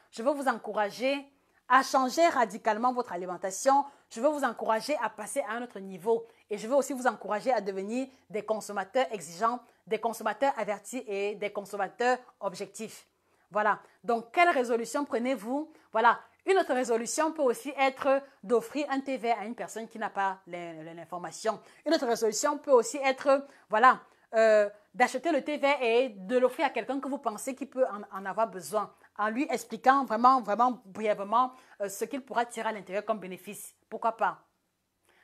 Je veux vous encourager à changer radicalement votre alimentation. Je veux vous encourager à passer à un autre niveau. Et je veux aussi vous encourager à devenir des consommateurs exigeants, des consommateurs avertis et des consommateurs objectifs. Voilà. Donc, quelle résolution prenez-vous? Voilà. Une autre résolution peut aussi être d'offrir un thé vert à une personne qui n'a pas l'information. Une autre résolution peut aussi être, voilà, d'acheter le thé vert et de l'offrir à quelqu'un que vous pensez qui peut en avoir besoin, en lui expliquant vraiment brièvement ce qu'il pourra tirer à l'intérieur comme bénéfice. Pourquoi pas?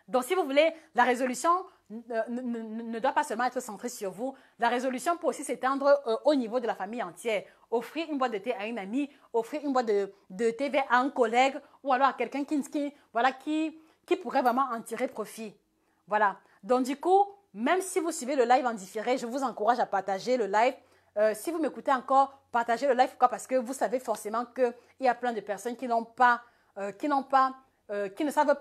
Donc, si vous voulez, la résolution ne doit pas seulement être centrée sur vous. La résolution peut aussi s'étendre au niveau de la famille entière. Offrir une boîte de thé à une amie, offrir une boîte de thé vert à un collègue ou alors à quelqu'un qui pourrait vraiment en tirer profit. Voilà. Donc, du coup, même si vous suivez le live en différé, je vous encourage à partager le live. Si vous m'écoutez encore, partagez le live. Pourquoi? Parce que vous savez forcément qu'il y a plein de personnes qui ne savent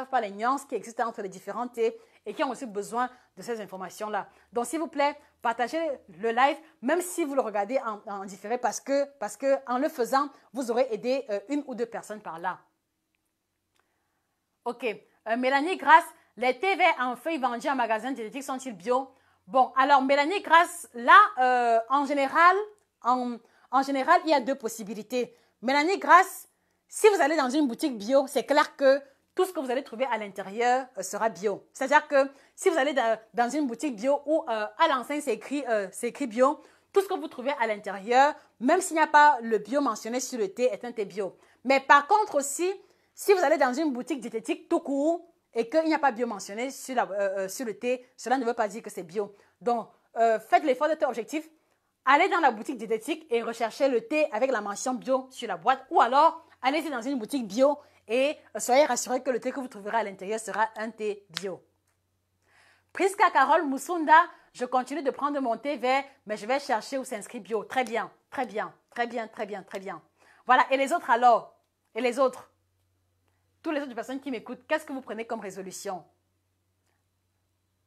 pas les nuances qui existent entre les différents thés et qui ont aussi besoin de ces informations-là. Donc, s'il vous plaît, partagez le live, même si vous le regardez en différé, parce que en le faisant, vous aurez aidé une ou deux personnes par là. Ok. Mélanie Grasse, les thés verts en feuilles vendus en magasin diététique sont-ils bio? Bon, alors Mélanie Grasse, là, en général, il y a 2 possibilités. Mélanie Grasse, si vous allez dans une boutique bio, c'est clair que tout ce que vous allez trouver à l'intérieur sera bio. C'est-à-dire que si vous allez dans une boutique bio où à l'enseigne c'est écrit bio, tout ce que vous trouvez à l'intérieur, même s'il n'y a pas le bio mentionné sur le thé, est un thé bio. Mais par contre aussi, si vous allez dans une boutique diététique tout court et qu'il n'y a pas bio mentionné sur le thé, cela ne veut pas dire que c'est bio. Donc, faites l'effort d'être objectif. Allez dans la boutique diététique et recherchez le thé avec la mention bio sur la boîte, ou alors allez-y dans une boutique bio et soyez rassurés que le thé que vous trouverez à l'intérieur sera un thé bio. Priska Carole Moussunda, je continue de prendre mon thé vert, mais je vais chercher où s'inscrit bio. Très bien, très bien, très bien, très bien, très bien. Voilà, et les autres alors? Et les autres? Toutes les autres personnes qui m'écoutent, qu'est-ce que vous prenez comme résolution?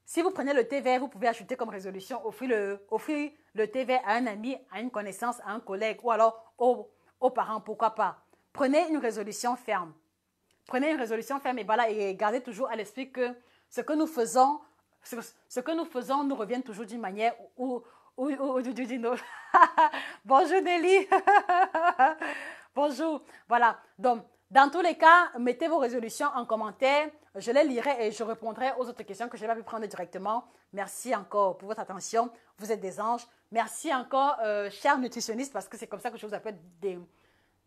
Si vous prenez le thé vert, vous pouvez ajouter comme résolution, offrir le thé vert à un ami, à une connaissance, à un collègue ou alors aux parents, pourquoi pas. Prenez une résolution ferme. Prenez une résolution ferme et voilà, et gardez toujours à l'esprit que ce que nous faisons nous revient toujours d'une manière ou d'une autre. Bonjour Nelly. Bonjour. Voilà. Donc, dans tous les cas, mettez vos résolutions en commentaire. Je les lirai et je répondrai aux autres questions que je n'ai pas pu prendre directement. Merci encore pour votre attention. Vous êtes des anges. Merci encore, chers nutritionnistes, parce que c'est comme ça que je vous appelle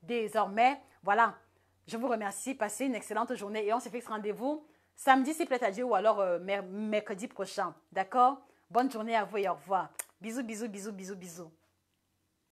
désormais, voilà, je vous remercie. Passez une excellente journée et on se fixe rendez-vous samedi, s'il plaît à Dieu, ou alors mercredi prochain. D'accord? Bonne journée à vous et au revoir. Bisous, bisous, bisous, bisous, bisous.